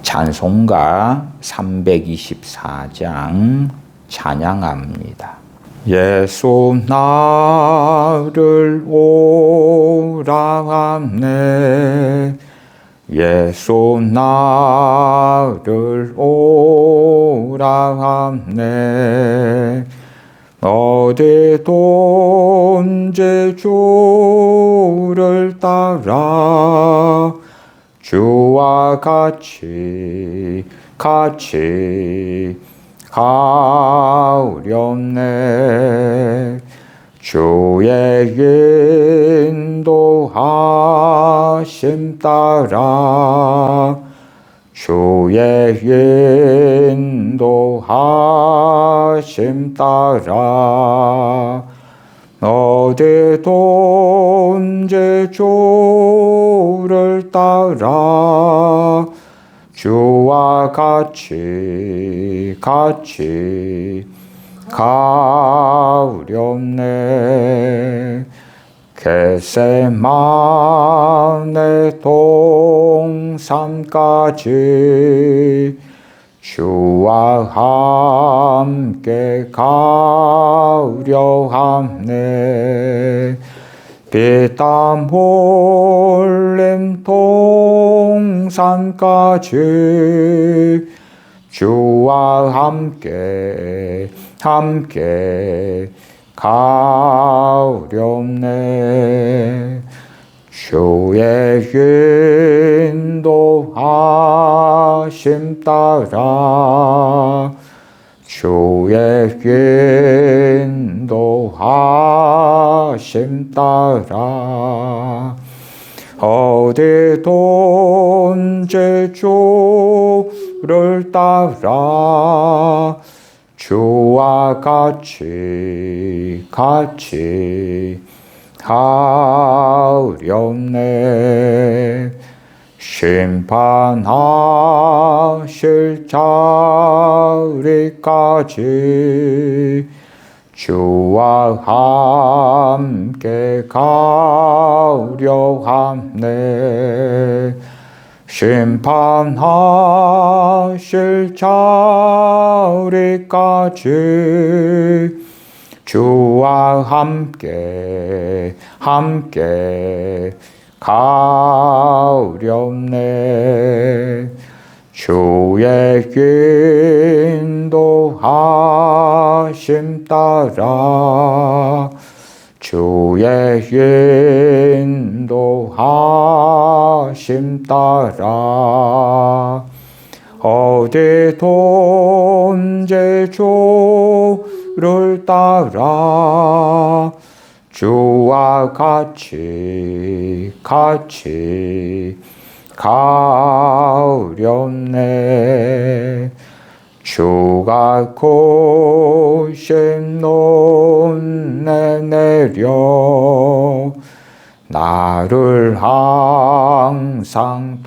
찬송가 324장 찬양합니다. 예수 나를 오라 하네, 예수 나를 오라 하네. 어디든지 주를 따라 주와 같이 가오렵네. 주의 인도하심 따라 주의 인도하심 따라 어디든지 주를 따라 주와 같이 가오렵네. 겟세마네 동산까지 주와 함께 가려 함네. 피땀 흘림 동산까지 주와 함께 가오렵네. 주의 인도하심 따라 주의 인도하심 따라 어디든지 주를 따라 주와 같이 가오렵네. 심판하실 자리까지 주와 함께 가오려 함네. 심판하실 자리까지 주와 함께 가오렵네. 주의 인도하심 따라 주의 인도하심 따라 어디든지 주를 따라 주와 같이 가오렵네. 주가 고심 논에 내려 나를 항상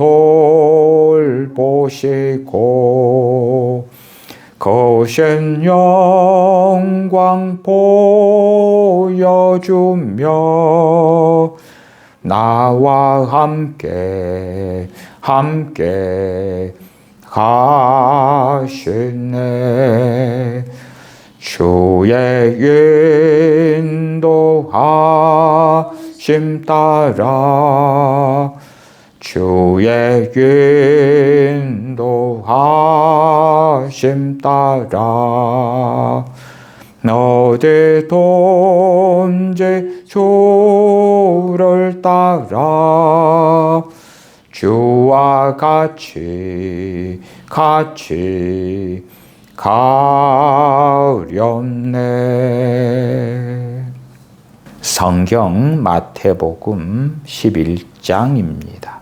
돌보시고 거신 영광 보여주며 나와 함께 가시네. 주의 인도하심 따라 주의 인도하심 따라 어디든지 주를 따라 주와 같이 가오렵네. 성경 마태복음 11장입니다.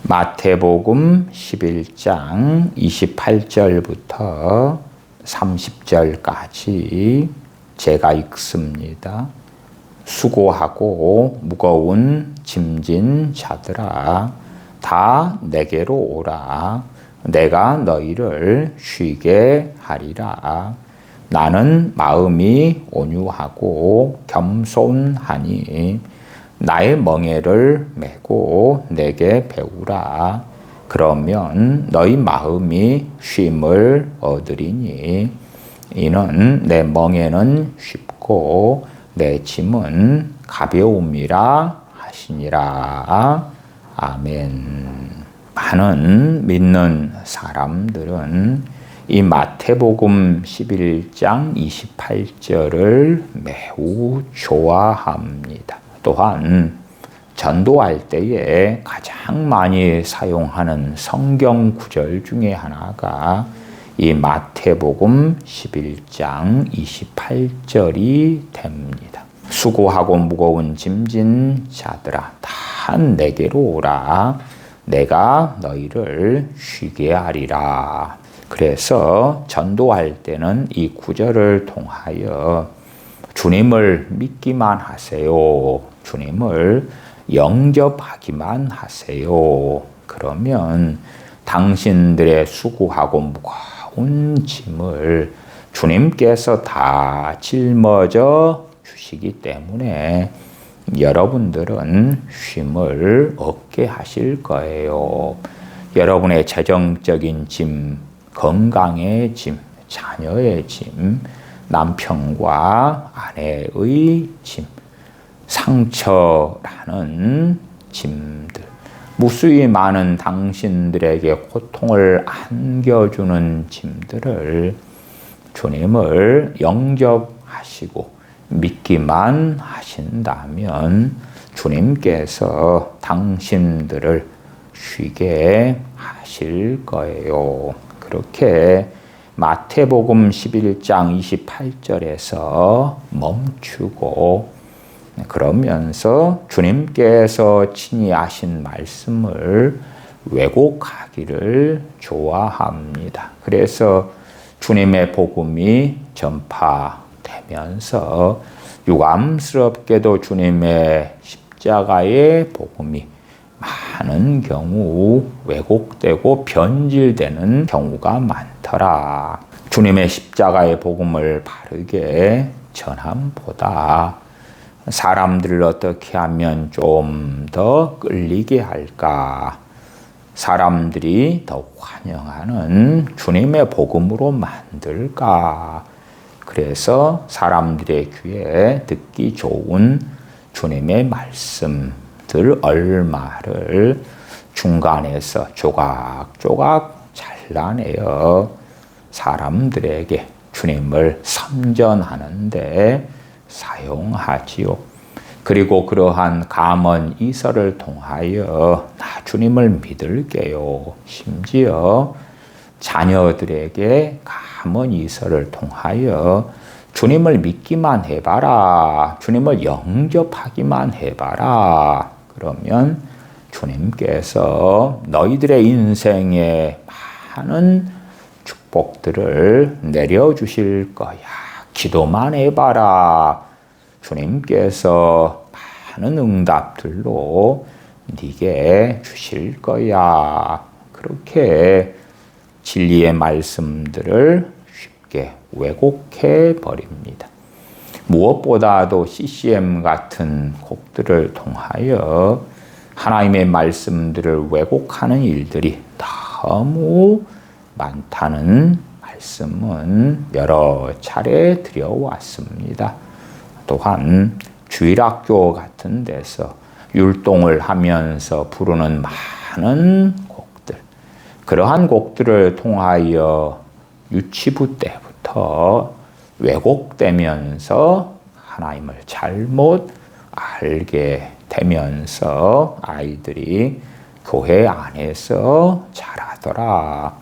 마태복음 11장 28절부터 30절까지 제가 읽습니다. 수고하고 무거운 짐진 자들아 다 내게로 오라. 내가 너희를 쉬게 하리라. 나는 마음이 온유하고 겸손하니 나의 멍에를 메고 내게 배우라. 그러면 너희 마음이 쉼을 얻으리니 이는 내 멍에는 쉽고 내 짐은 가벼움이라 하시니라. 아멘. 많은 믿는 사람들은 이 마태복음 11장 28절을 매우 좋아합니다. 또한 전도할 때에 가장 많이 사용하는 성경 구절 중에 하나가 이 마태복음 11장 28절이 됩니다. 수고하고 무거운 짐진 자들아 다 내게로 오라. 내가 너희를 쉬게 하리라. 그래서 전도할 때는 이 구절을 통하여 주님을 믿기만 하세요. 주님을 영접하기만 하세요. 그러면 당신들의 수고하고 무거운 짐을 주님께서 다 짊어져 주시기 때문에 여러분들은 쉼을 얻게 하실 거예요. 여러분의 재정적인 짐, 건강의 짐, 자녀의 짐, 남편과 아내의 짐, 상처라는 짐들, 무수히 많은 당신들에게 고통을 안겨주는 짐들을 주님을 영접하시고 믿기만 하신다면 주님께서 당신들을 쉬게 하실 거예요. 그렇게 마태복음 11장 28절에서 멈추고 그러면서 주님께서 친히 하신 말씀을 왜곡하기를 좋아합니다. 그래서 주님의 복음이 전파되면서 유감스럽게도 주님의 십자가의 복음이 많은 경우 왜곡되고 변질되는 경우가 많더라. 주님의 십자가의 복음을 바르게 전함보다 사람들을 어떻게 하면 좀 더 끌리게 할까? 사람들이 더 환영하는 주님의 복음으로 만들까? 그래서 사람들의 귀에 듣기 좋은 주님의 말씀들 얼마를 중간에서 조각조각 잘라내어 사람들에게 주님을 선전하는데 사용하지요. 그리고 그러한 감언 이설을 통하여 나 주님을 믿을게요. 심지어 자녀들에게 감언 이설을 통하여 주님을 믿기만 해봐라. 주님을 영접하기만 해봐라. 그러면 주님께서 너희들의 인생에 많은 축복들을 내려주실 거야. 기도만 해봐라. 주님께서 많은 응답들로 네게 주실 거야. 그렇게 진리의 말씀들을 쉽게 왜곡해 버립니다. 무엇보다도 CCM 같은 곡들을 통하여 하나님의 말씀들을 왜곡하는 일들이 너무 많다는 말씀은 여러 차례 드려왔습니다. 또한 주일학교 같은 데서 율동을 하면서 부르는 많은 곡들, 그러한 곡들을 통하여 유치부 때부터 왜곡되면서 하나님을 잘못 알게 되면서 아이들이 교회 안에서 자라더라.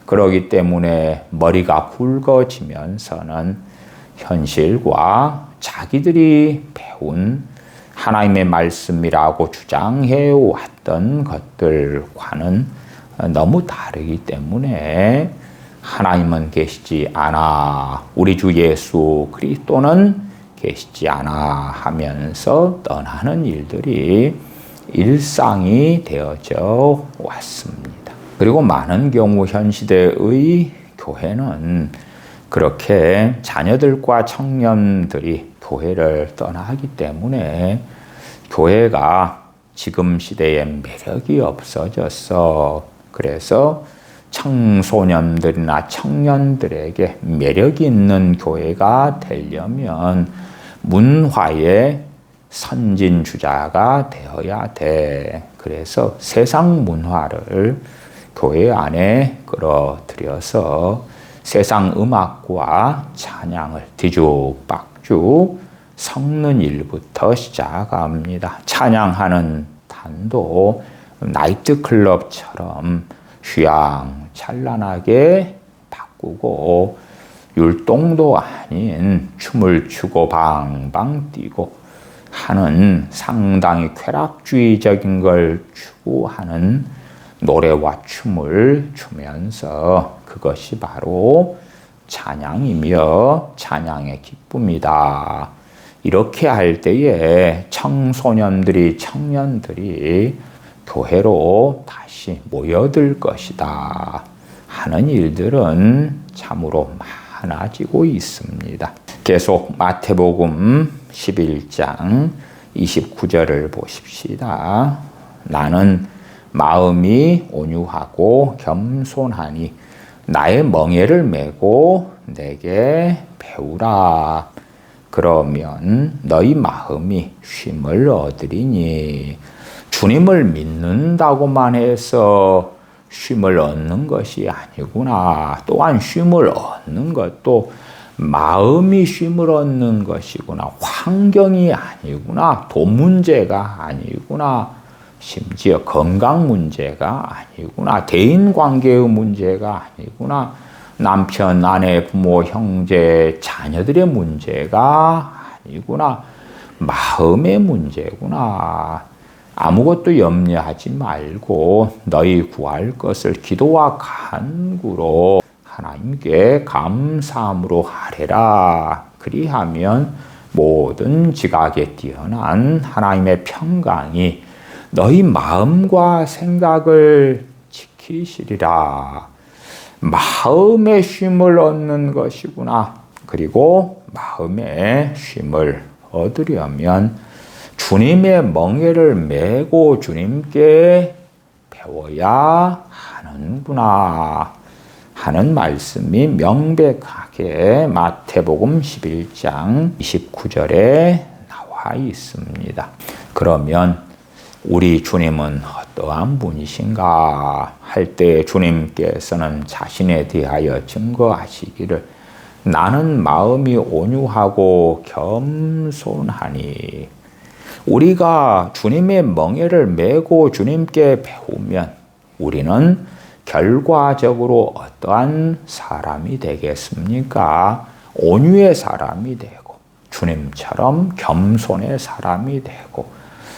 그러기 때문에 머리가 굵어지면서는 현실과 자기들이 배운 하나님의 말씀이라고 주장해 왔던 것들과는 너무 다르기 때문에 하나님은 계시지 않아, 우리 주 예수 그리스도는 계시지 않아 하면서 떠나는 일들이 일상이 되어져 왔습니다. 그리고 많은 경우 현 시대의 교회는 그렇게 자녀들과 청년들이 교회를 떠나기 때문에 교회가 지금 시대에 매력이 없어졌어. 그래서 청소년들이나 청년들에게 매력 있는 교회가 되려면 문화의 선진주자가 되어야 돼. 그래서 세상 문화를 교회 안에 끌어들여서 세상 음악과 찬양을 뒤죽박죽 섞는 일부터 시작합니다. 찬양하는 단도 나이트클럽처럼 휘황찬란하게 바꾸고 율동도 아닌 춤을 추고 방방 뛰고 하는 상당히 쾌락주의적인 걸 추구하는 노래와 춤을 추면서 그것이 바로 찬양이며 찬양의 기쁨이다. 이렇게 할 때에 청소년들이 청년들이 교회로 다시 모여들 것이다 하는 일들은 참으로 많아지고 있습니다. 계속 마태복음 11장 29절을 보십시다. 나는 마음이 온유하고 겸손하니 나의 멍에를 메고 내게 배우라. 그러면 너희 마음이 쉼을 얻으리니. 주님을 믿는다고만 해서 쉼을 얻는 것이 아니구나. 또한 쉼을 얻는 것도 마음이 쉼을 얻는 것이구나. 환경이 아니구나. 돈 문제가 아니구나. 심지어 건강 문제가 아니구나. 대인관계의 문제가 아니구나. 남편, 아내, 부모, 형제, 자녀들의 문제가 아니구나. 마음의 문제구나. 아무것도 염려하지 말고 너희 구할 것을 기도와 간구로 하나님께 감사함으로 하래라. 그리하면 모든 지각에 뛰어난 하나님의 평강이 너희 마음과 생각을 지키시리라. 마음의 쉼을 얻는 것이구나. 그리고 마음의 쉼을 얻으려면 주님의 멍에를 메고 주님께 배워야 하는구나 하는 말씀이 명백하게 마태복음 11장 29절에 나와 있습니다. 그러면 우리 주님은 어떠한 분이신가 할 때 주님께서는 자신에 대하여 증거하시기를 나는 마음이 온유하고 겸손하니. 우리가 주님의 멍에를 메고 주님께 배우면 우리는 결과적으로 어떠한 사람이 되겠습니까? 온유의 사람이 되고 주님처럼 겸손의 사람이 되고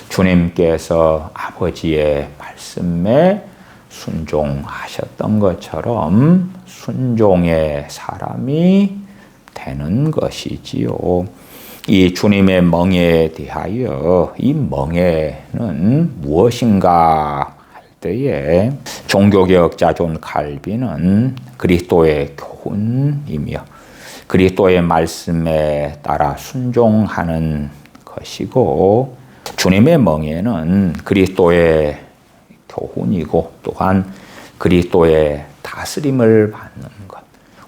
주님께서 아버지의 말씀에 순종하셨던 것처럼 순종의 사람이 되는 것이지요. 이 주님의 멍에에 대하여 이 멍에는 무엇인가 할 때에 종교개혁자 존 칼빈은 그리스도의 교훈이며 그리스도의 말씀에 따라 순종하는 것이고 주님의 멍에는 그리스도의 교훈이고 또한 그리스도의 다스림을 받는 것,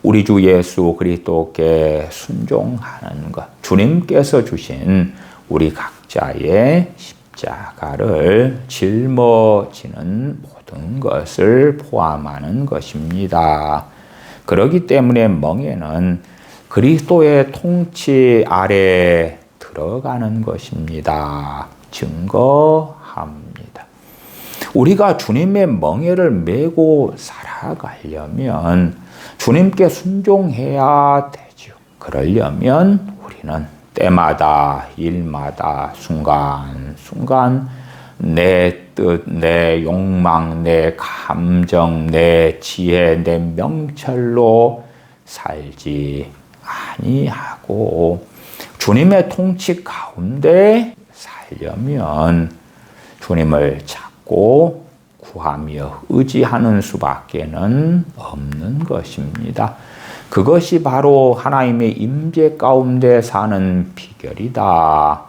우리 주 예수 그리스도께 순종하는 것, 주님께서 주신 우리 각자의 십자가를 짊어지는 모든 것을 포함하는 것입니다. 그렇기 때문에 멍에는 그리스도의 통치 아래 들어가는 것입니다. 증거합니다. 우리가 주님의 멍에를 메고 살아가려면 주님께 순종해야 되죠. 그러려면 우리는 때마다 일마다 순간순간 내 뜻, 내 욕망, 내 감정, 내 지혜, 내 명철로 살지 아니하고 주님의 통치 가운데 살려면 주님을 찾고 구하며 의지하는 수밖에는 없는 것입니다. 그것이 바로 하나님의 임재 가운데 사는 비결이다.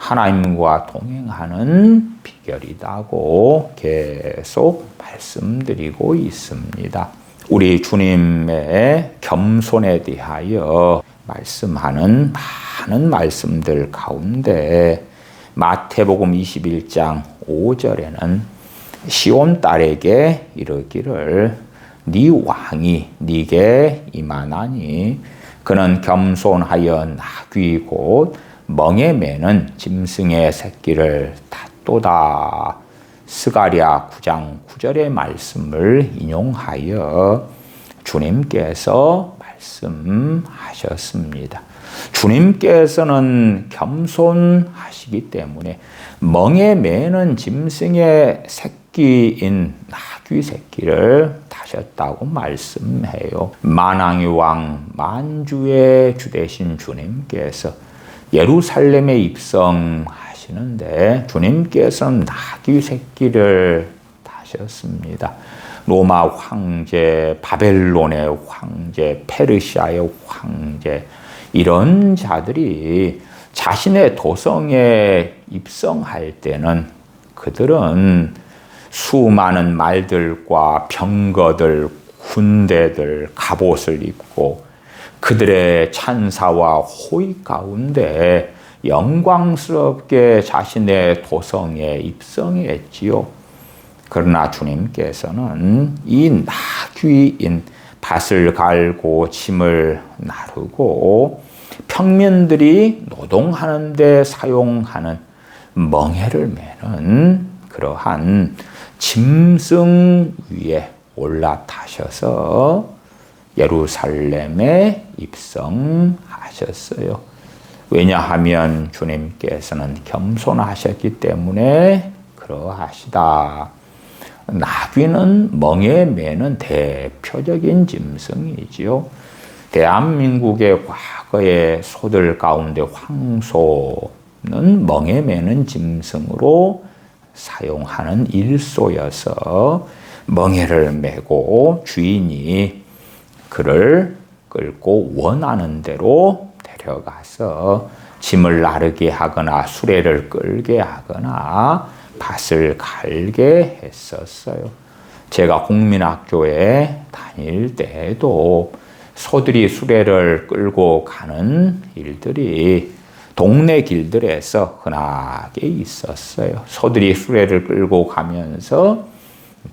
하나님과 동행하는 비결이라고 계속 말씀드리고 있습니다. 우리 주님의 겸손에 대하여 말씀하는 많은 말씀들 가운데 마태복음 21장 5절에는 시온 딸에게 이르기를 네 왕이 네게 임하나니 그는 겸손하여 나귀 곧 멍에 매는 짐승의 새끼를 탔도다. 스가랴 9장 9절의 말씀을 인용하여 주님께서 말씀하셨습니다. 주님께서는 겸손하시기 때문에 멍에 매는 짐승의 새끼인 나귀 새끼를 타셨다고 말씀해요. 만왕의 왕 만주의 주 되신 주님께서 예루살렘에 입성하시는데 주님께서는 나귀 새끼를 타셨습니다. 로마 황제, 바벨론의 황제, 페르시아의 황제 이런 자들이 자신의 도성에 입성할 때는 그들은 수많은 말들과 병거들, 군대들, 갑옷을 입고 그들의 찬사와 호의 가운데 영광스럽게 자신의 도성에 입성했지요. 그러나 주님께서는 이 나귀인 밭을 갈고 짐을 나르고 평민들이 노동하는 데 사용하는 멍에를 매는 그러한 짐승 위에 올라타셔서 예루살렘에 입성하셨어요. 왜냐하면 주님께서는 겸손하셨기 때문에 그러하시다. 나귀는 멍에 매는 대표적인 짐승이지요. 대한민국의 과거의 소들 가운데 황소는 멍에 매는 짐승으로 사용하는 일소여서 멍에를 메고 주인이 그를 끌고 원하는 대로 데려가서 짐을 나르게 하거나 수레를 끌게 하거나 밭을 갈게 했었어요. 제가 국민학교에 다닐 때에도 소들이 수레를 끌고 가는 일들이 동네 길들에서 흔하게 있었어요. 소들이 수레를 끌고 가면서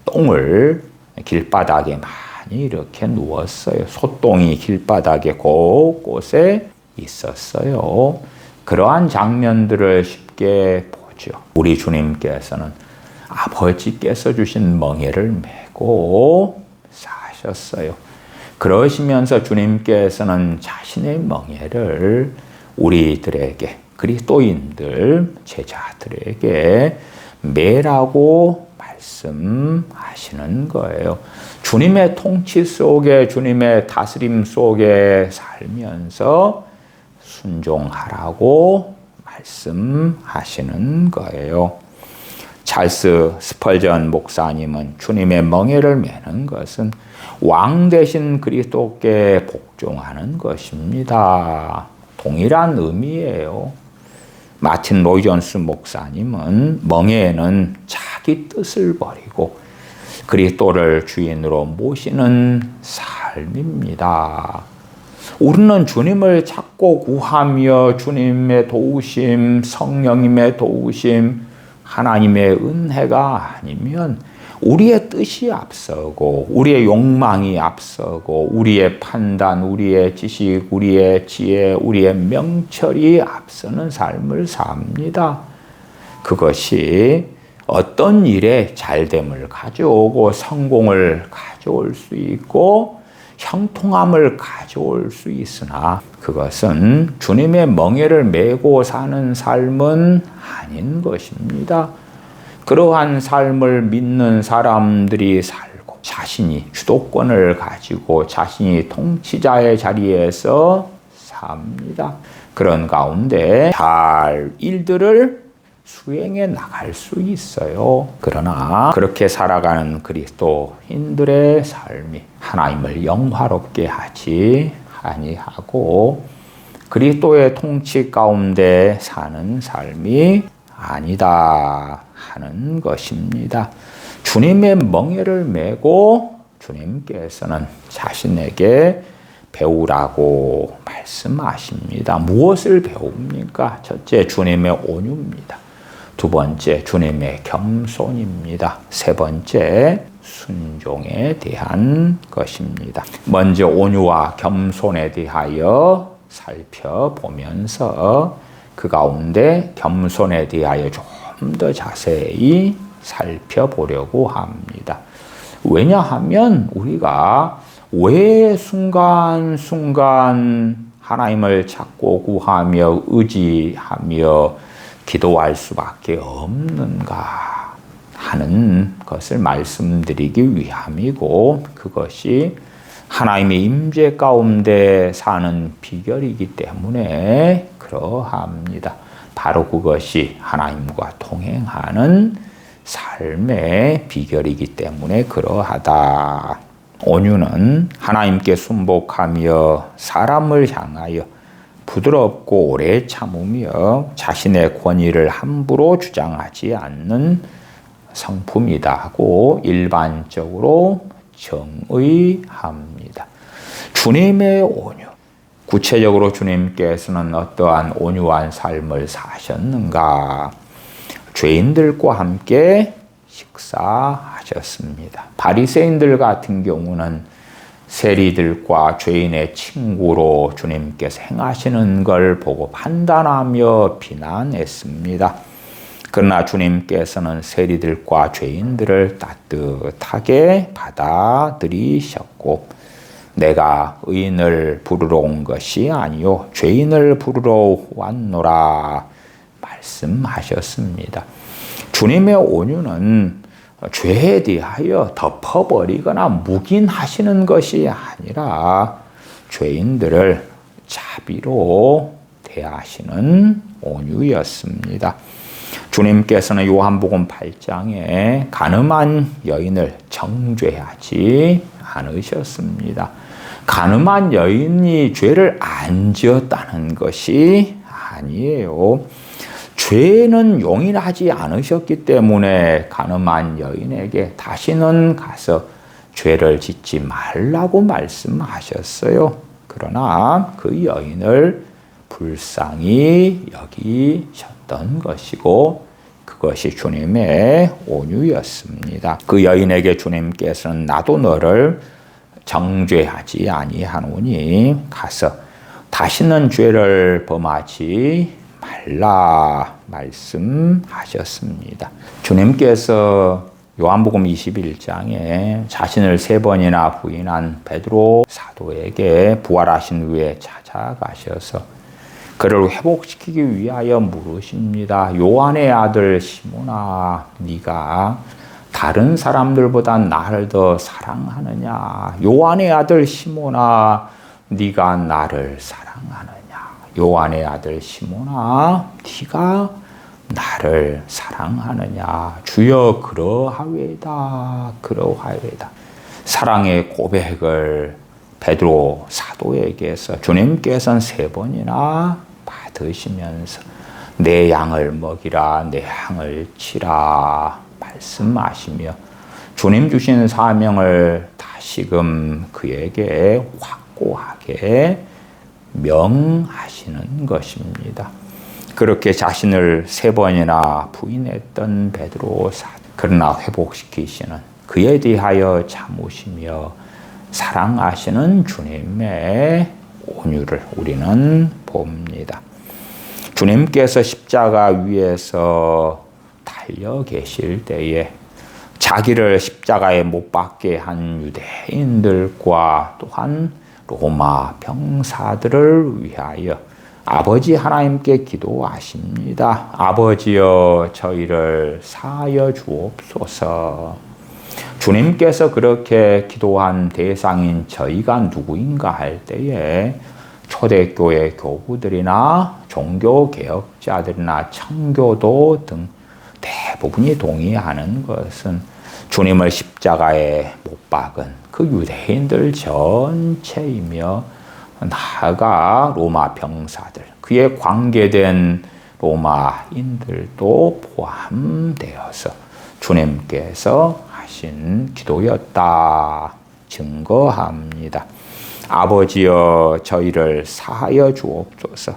똥을 길바닥에 많이 이렇게 누웠어요. 소똥이 길바닥에 곳곳에 있었어요. 그러한 장면들을 쉽게 보죠. 우리 주님께서는 아버지께서 주신 멍에를 메고 사셨어요. 그러시면서 주님께서는 자신의 멍에를 우리들에게 그리스도인들 제자들에게 매라고 말씀하시는 거예요. 주님의 통치 속에 주님의 다스림 속에 살면서 순종하라고 말씀하시는 거예요. 찰스 스펄전 목사님은 주님의 멍에를 매는 것은 왕 대신 그리스도께 복종하는 것입니다. 동일한 의미예요. 마틴 로이존스 목사님은 멍에는 자기 뜻을 버리고 그리스도를 주인으로 모시는 삶입니다. 우리는 주님을 찾고 구하며 주님의 도우심, 성령님의 도우심, 하나님의 은혜가 아니면 우리의 뜻이 앞서고 우리의 욕망이 앞서고 우리의 판단, 우리의 지식, 우리의 지혜, 우리의 명철이 앞서는 삶을 삽니다. 그것이 어떤 일에 잘됨을 가져오고 성공을 가져올 수 있고 형통함을 가져올 수 있으나 그것은 주님의 멍에를 메고 사는 삶은 아닌 것입니다. 그러한 삶을 믿는 사람들이 살고 자신이 주도권을 가지고 자신이 통치자의 자리에서 삽니다. 그런 가운데 잘 일들을 수행해 나갈 수 있어요. 그러나 그렇게 살아가는 그리스도인들의 삶이 하나님을 영화롭게 하지 아니하고 그리스도의 통치 가운데 사는 삶이 아니다 하는 것입니다. 주님의 멍에를 메고 주님께서는 자신에게 배우라고 말씀하십니다. 무엇을 배웁니까? 첫째, 주님의 온유입니다. 두 번째, 주님의 겸손입니다. 세 번째, 순종에 대한 것입니다. 먼저 온유와 겸손에 대하여 살펴보면서 그 가운데 겸손에 대하여 좀 더 자세히 살펴보려고 합니다. 왜냐하면 우리가 왜 순간순간 하나님을 찾고 구하며 의지하며 기도할 수밖에 없는가 하는 것을 말씀드리기 위함이고, 그것이 하나님의 임재 가운데 사는 비결이기 때문에 그러합니다. 바로 그것이 하나님과 동행하는 삶의 비결이기 때문에 그러하다. 온유는 하나님께 순복하며 사람을 향하여 부드럽고 오래 참으며 자신의 권위를 함부로 주장하지 않는 성품이다 하고 일반적으로 정의합니다. 주님의 온유. 구체적으로 주님께서는 어떠한 온유한 삶을 사셨는가? 죄인들과 함께 식사하셨습니다. 바리새인들 같은 경우는 세리들과 죄인의 친구로 주님께서 행하시는 걸 보고 판단하며 비난했습니다. 그러나 주님께서는 세리들과 죄인들을 따뜻하게 받아들이셨고, 내가 의인을 부르러 온 것이 아니요 죄인을 부르러 왔노라 말씀하셨습니다. 주님의 온유는 죄에 대하여 덮어버리거나 묵인하시는 것이 아니라 죄인들을 자비로 대하시는 온유였습니다. 주님께서는 요한복음 8장에 가늠한 여인을 정죄하지 않으셨습니다. 가늠한 여인이 죄를 안 지었다는 것이 아니에요. 죄는 용인하지 않으셨기 때문에 가늠한 여인에게 다시는 가서 죄를 짓지 말라고 말씀하셨어요. 그러나 그 여인을 불쌍히 여기셨던 것이고, 그것이 주님의 온유였습니다. 그 여인에게 주님께서는 나도 너를 정죄하지 아니하노니 가서 다시는 죄를 범하지 말라 말씀하셨습니다. 주님께서 요한복음 21장에 자신을 3번이나 부인한 베드로 사도에게 부활하신 후에 찾아가셔서 그를 회복시키기 위하여 물으십니다. 요한의 아들 시몬아, 네가 다른 사람들보다 나를 더 사랑하느냐? 요한의 아들 시몬아, 네가 나를 사랑하느냐? 요한의 아들 시몬아, 네가 나를 사랑하느냐? 주여 그러하외다, 그러하외다. 사랑의 고백을 베드로 사도에게서 주님께서는 3번이나 받으시면서 내 양을 먹이라, 내 양을 치라 말씀하시며 주님 주신 사명을 다시금 그에게 확고하게 명하시는 것입니다. 그렇게 자신을 3번이나 부인했던 베드로 사도, 그러나 회복시키시는 그에 대하여 참으시며 사랑하시는 주님의 온유를 우리는 봅니다. 주님께서 십자가 위에서 달려 계실 때에 자기를 십자가에 못 박게 한 유대인들과 또한 로마 병사들을 위하여 아버지 하나님께 기도하십니다. 아버지여 저희를 사하여 주옵소서. 주님께서 그렇게 기도한 대상인 저희가 누구인가 할 때에 초대교회 교부들이나 종교개혁자들이나 청교도 등 대부분이 동의하는 것은 주님을 십자가에 못 박은 그 유대인들 전체이며 나아가 로마 병사들, 그에 관계된 로마인들도 포함되어서 주님께서 하신 기도였다 증거합니다. 아버지여 저희를 사하여 주옵소서.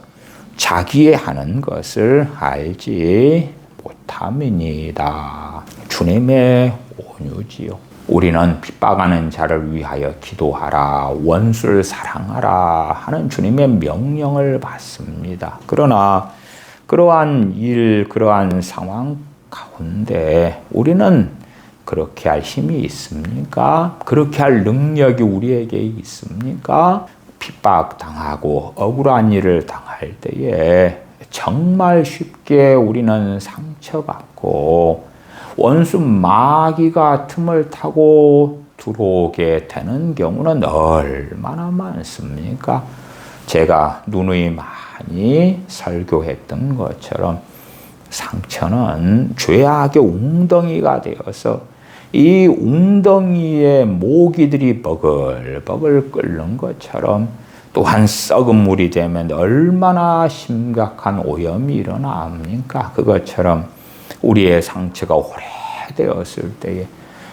자기의 하는 것을 알지 못함이니이다. 주님의 온유지요. 우리는 핍박하는 자를 위하여 기도하라, 원수를 사랑하라 하는 주님의 명령을 받습니다. 그러나 그러한 일, 그러한 상황 가운데 우리는 그렇게 할 힘이 있습니까? 그렇게 할 능력이 우리에게 있습니까? 핍박당하고 억울한 일을 당할 때에 정말 쉽게 우리는 상처받고 원수 마귀가 틈을 타고 들어오게 되는 경우는 얼마나 많습니까? 제가 누누이 많이 설교했던 것처럼 상처는 죄악의 웅덩이가 되어서 이 웅덩이에 모기들이 버글버글 끓는 것처럼 또한 썩은 물이 되면 얼마나 심각한 오염이 일어납니까? 그것처럼 우리의 상처가 오래되었을 때에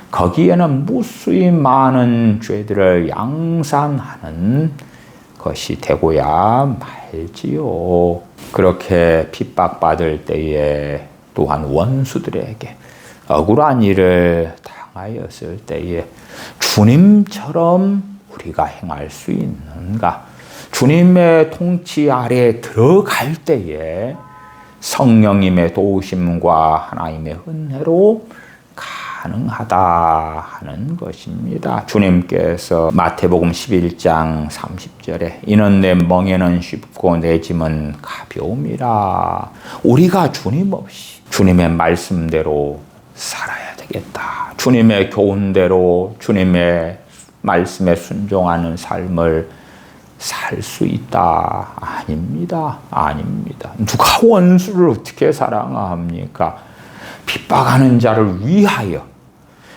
거기에는 무수히 많은 죄들을 양산하는 것이 되고야 말지요. 그렇게 핍박받을 때에 또한 원수들에게 억울한 일을 당하였을 때에 주님처럼 우리가 행할 수 있는가? 주님의 통치 아래에 들어갈 때에 성령님의 도우심과 하나님의 은혜로 가능하다 하는 것입니다. 주님께서 마태복음 11장 30절에 이는 내 멍에는 쉽고 내 짐은 가벼움이라. 우리가 주님 없이 주님의 말씀대로 살아야 되겠다. 주님의 교훈대로 주님의 말씀에 순종하는 삶을 살 수 있다. 아닙니다. 아닙니다. 누가 원수를 어떻게 사랑합니까? 핍박하는 자를 위하여,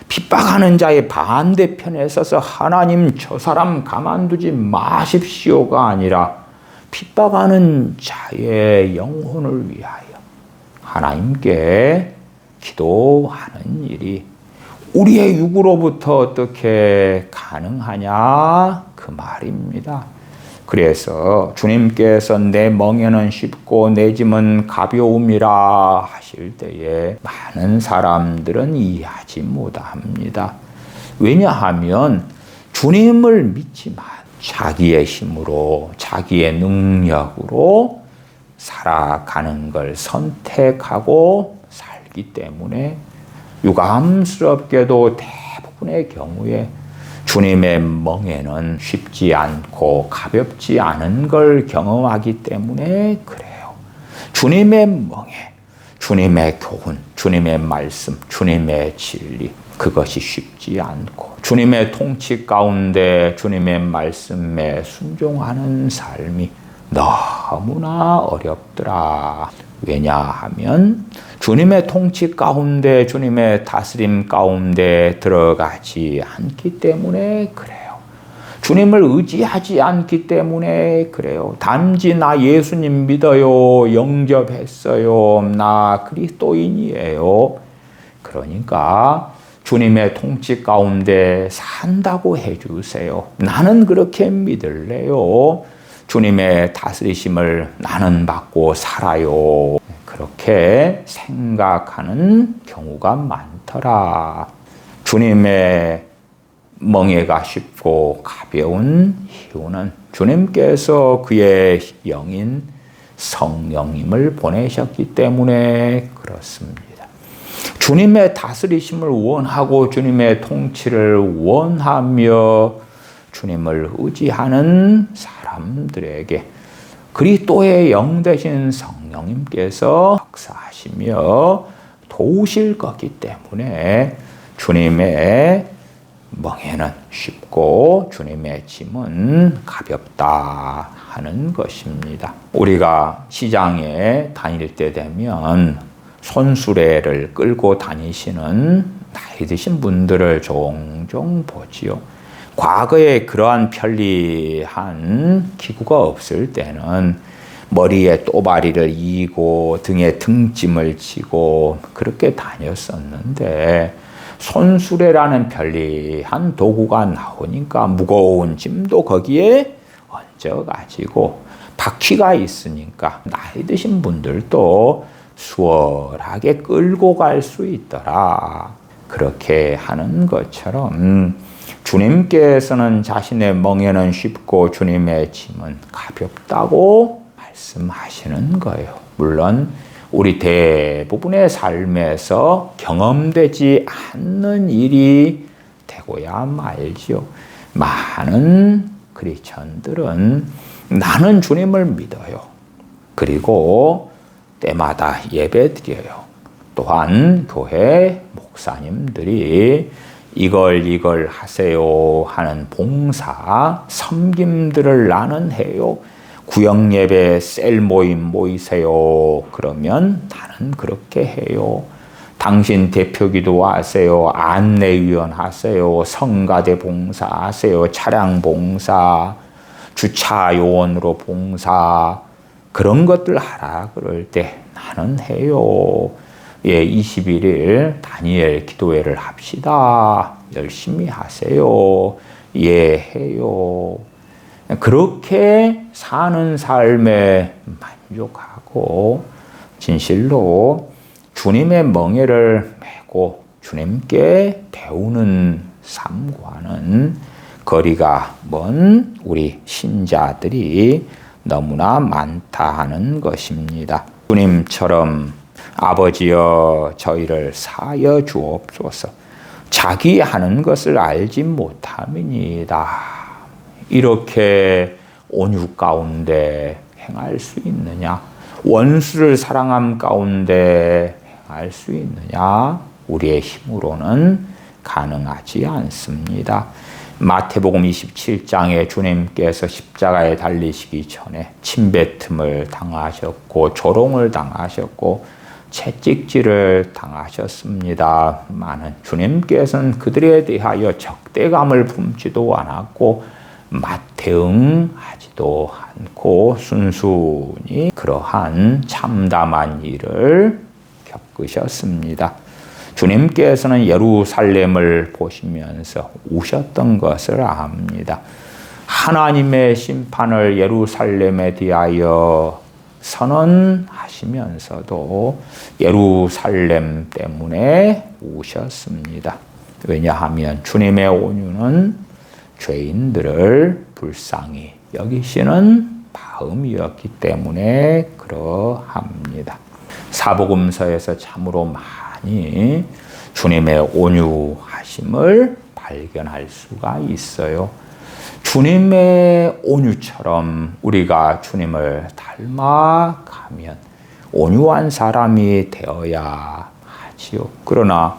핍박하는 자의 반대편에 서서 하나님 저 사람 가만두지 마십시오가 아니라 핍박하는 자의 영혼을 위하여 하나님께 기도하는 일이 우리의 육으로부터 어떻게 가능하냐 그 말입니다. 그래서 주님께서 내 멍에는 쉽고 내 짐은 가벼움이라 하실 때에 많은 사람들은 이해하지 못합니다. 왜냐하면 주님을 믿지만 자기의 힘으로 자기의 능력으로 살아가는 걸 선택하고 살기 때문에 유감스럽게도 대부분의 경우에 주님의 멍에는 쉽지 않고 가볍지 않은 걸 경험하기 때문에 그래요. 주님의 멍에, 주님의 교훈, 주님의 말씀, 주님의 진리, 그것이 쉽지 않고 주님의 통치 가운데 주님의 말씀에 순종하는 삶이 너무나 어렵더라. 왜냐하면 주님의 통치 가운데 주님의 다스림 가운데 들어가지 않기 때문에 그래요. 주님을 의지하지 않기 때문에 그래요. 단지 나 예수님 믿어요. 영접했어요. 나 그리스도인이에요. 그러니까 주님의 통치 가운데 산다고 해주세요. 나는 그렇게 믿을래요. 주님의 다스리심을 나는 받고 살아요. 그렇게 생각하는 경우가 많더라. 주님의 멍에가 쉽고 가벼운 이유는 주님께서 그의 영인 성령님을 보내셨기 때문에 그렇습니다. 주님의 다스리심을 원하고 주님의 통치를 원하며 주님을 의지하는 사람들에게 그리스도의 영 되신 성령님께서 역사하시며 도우실 것이기 때문에 주님의 멍에는 쉽고 주님의 짐은 가볍다 하는 것입니다. 우리가 시장에 다닐 때 되면 손수레를 끌고 다니시는 나이 드신 분들을 종종 보지요. 과거에 그러한 편리한 기구가 없을 때는 머리에 또바리를 이고 등에 등짐을 지고 그렇게 다녔었는데 손수레라는 편리한 도구가 나오니까 무거운 짐도 거기에 얹어가지고 바퀴가 있으니까 나이 드신 분들도 수월하게 끌고 갈 수 있더라. 그렇게 하는 것처럼 주님께서는 자신의 멍에는 쉽고 주님의 짐은 가볍다고 말씀하시는 거예요. 물론 우리 대부분의 삶에서 경험되지 않는 일이 되고야 말지요. 많은 크리스천들은 나는 주님을 믿어요. 그리고 때마다 예배드려요. 또한 교회 목사님들이 이걸 하세요 하는 봉사, 섬김들을 나는 해요. 구역예배 셀 모임 모이세요. 그러면 나는 그렇게 해요. 당신 대표기도 하세요. 안내위원 하세요. 성가대 봉사 하세요. 차량 봉사, 주차 요원으로 봉사, 그런 것들 하라 그럴 때 나는 해요. 21일 다니엘 기도회를 합시다. 열심히 하세요. 해요. 그렇게 사는 삶에 만족하고 진실로 주님의 멍에를 메고 주님께 배우는 삶과는 거리가 먼 우리 신자들이 너무나 많다 하는 것입니다. 주님처럼 아버지여 저희를 사여 주옵소서. 자기 하는 것을 알지 못함이니이다. 이렇게 온유 가운데 행할 수 있느냐? 원수를 사랑함 가운데 행할 수 있느냐? 우리의 힘으로는 가능하지 않습니다. 마태복음 27장에 주님께서 십자가에 달리시기 전에 침뱉음을 당하셨고 조롱을 당하셨고 채찍질을 당하셨습니다. 많은 주님께서는 그들에 대하여 적대감을 품지도 않았고 맞대응하지도 않고 순순히 그러한 참담한 일을 겪으셨습니다. 주님께서는 예루살렘을 보시면서 우셨던 것을 압니다. 하나님의 심판을 예루살렘에 대하여 선언하시면서도 예루살렘 때문에 우셨습니다. 왜냐하면 주님의 온유는 죄인들을 불쌍히 여기시는 마음이었기 때문에 그러합니다. 사복음서에서 참으로 많이 주님의 온유하심을 발견할 수가 있어요. 주님의 온유처럼 우리가 주님을 닮아가면 온유한 사람이 되어야 하지요. 그러나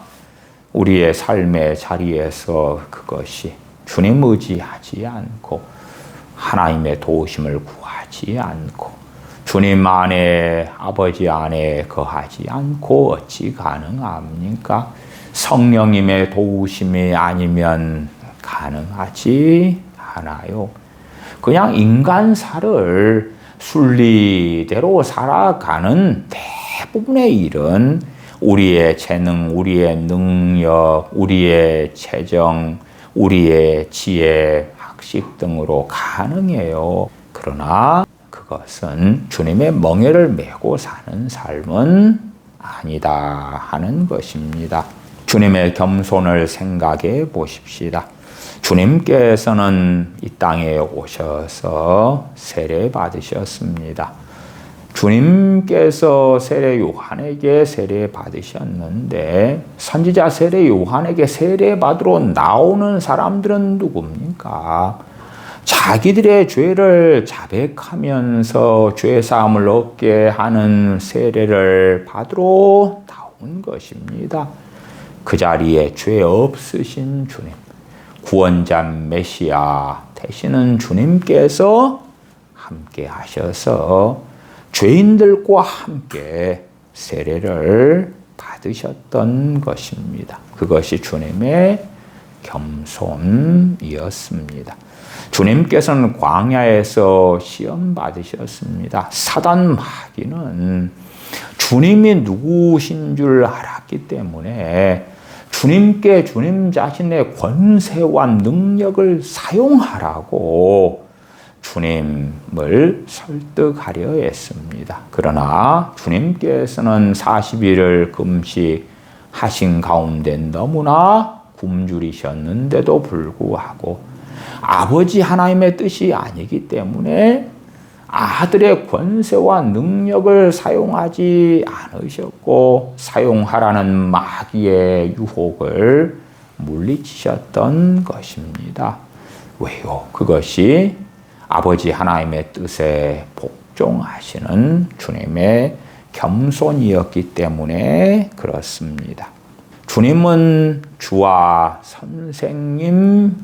우리의 삶의 자리에서 그것이 주님 의지하지 않고 하나님의 도우심을 구하지 않고 주님 안에 아버지 안에 거하지 않고 어찌 가능합니까? 성령님의 도우심이 아니면 가능하지 않아요. 그냥 인간사를 순리대로 살아가는 대부분의 일은 우리의 재능, 우리의 능력, 우리의 재정, 우리의 지혜, 학식 등으로 가능해요. 그러나 그것은 주님의 멍에를 메고 사는 삶은 아니다 하는 것입니다. 주님의 겸손을 생각해 보십시다. 주님께서는 이 땅에 오셔서 세례 받으셨습니다. 주님께서 세례 요한에게 세례 받으셨는데 선지자 세례 요한에게 세례 받으러 나오는 사람들은 누굽니까? 자기들의 죄를 자백하면서 죄사함을 얻게 하는 세례를 받으러 나온 것입니다. 그 자리에 죄 없으신 주님, 구원자 메시아 되시는 주님께서 함께 하셔서 죄인들과 함께 세례를 받으셨던 것입니다. 그것이 주님의 겸손이었습니다. 주님께서는 광야에서 시험 받으셨습니다. 사단 마귀는 주님이 누구신 줄 알았기 때문에 주님께 주님 자신의 권세와 능력을 사용하라고 주님을 설득하려 했습니다. 그러나 주님께서는 40일을 금식하신 가운데 너무나 굶주리셨는데도 불구하고 아버지 하나님의 뜻이 아니기 때문에 아들의 권세와 능력을 사용하지 않으셨고 사용하라는 마귀의 유혹을 물리치셨던 것입니다. 왜요? 그것이 아버지 하나님의 뜻에 복종하시는 주님의 겸손이었기 때문에 그렇습니다. 주님은 주와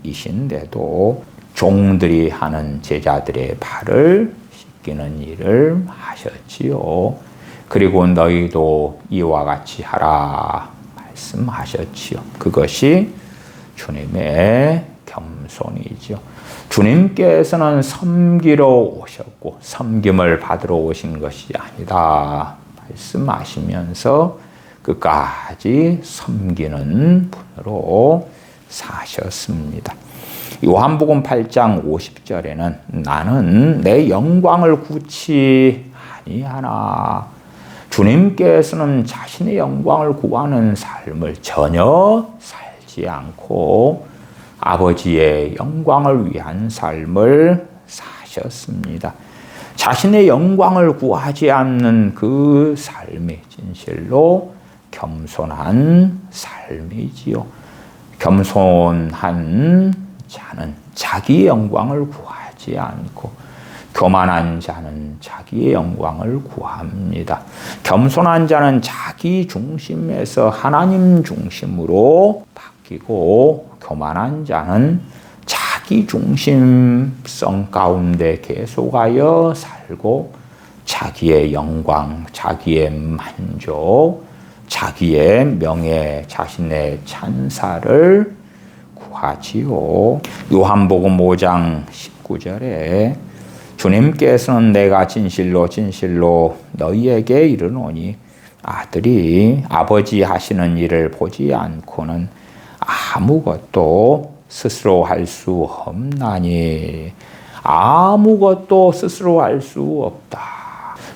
선생님이신데도 종들이 하는 제자들의 발을 씻기는 일을 하셨지요. 그리고 너희도 이와 같이 하라 말씀하셨지요. 그것이 주님의 겸손이죠. 주님께서는 섬기러 오셨고 섬김을 받으러 오신 것이 아니다 말씀하시면서 끝까지 섬기는 분으로 사셨습니다. 요한복음 8장 50절에는 나는 내 영광을 구치 아니하나 주님께서는 자신의 영광을 구하는 삶을 전혀 살지 않고 아버지의 영광을 위한 삶을 사셨습니다. 자신의 영광을 구하지 않는 그 삶이 진실로 겸손한 삶이지요. 겸손한 자는 자기의 영광을 구하지 않고 교만한 자는 자기의 영광을 구합니다. 겸손한 자는 자기 중심에서 하나님 중심으로 바뀌고 교만한 자는 자기 중심성 가운데 계속하여 살고 자기의 영광, 자기의 만족, 자기의 명예, 자신의 찬사를 구하지요. 요한복음 5장 19절에 주님께서는 내가 진실로 진실로 너희에게 이르노니 아들이 아버지 하시는 일을 보지 않고는 아무것도 스스로 할 수 없나니 아무것도 스스로 할 수 없다.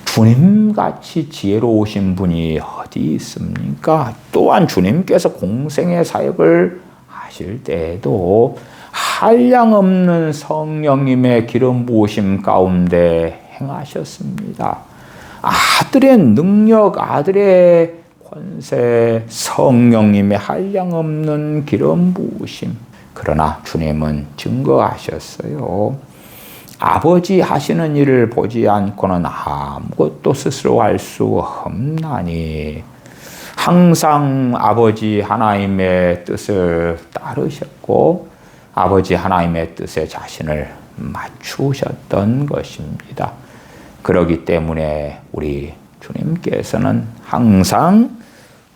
주님같이 지혜로우신 분이 어디 있습니까? 또한 주님께서 공생의 사역을 하실 때에도 한량없는 성령님의 기름 부으심 가운데 행하셨습니다. 아들의 능력, 아들의 권세, 성령님의 한량없는 기름 부으심. 그러나 주님은 증거하셨어요. 아버지 하시는 일을 보지 않고는 아무것도 스스로 할 수 없나니 항상 아버지 하나님의 뜻을 따르셨고 아버지 하나님의 뜻에 자신을 맞추셨던 것입니다. 그렇기 때문에 우리 주님께서는 항상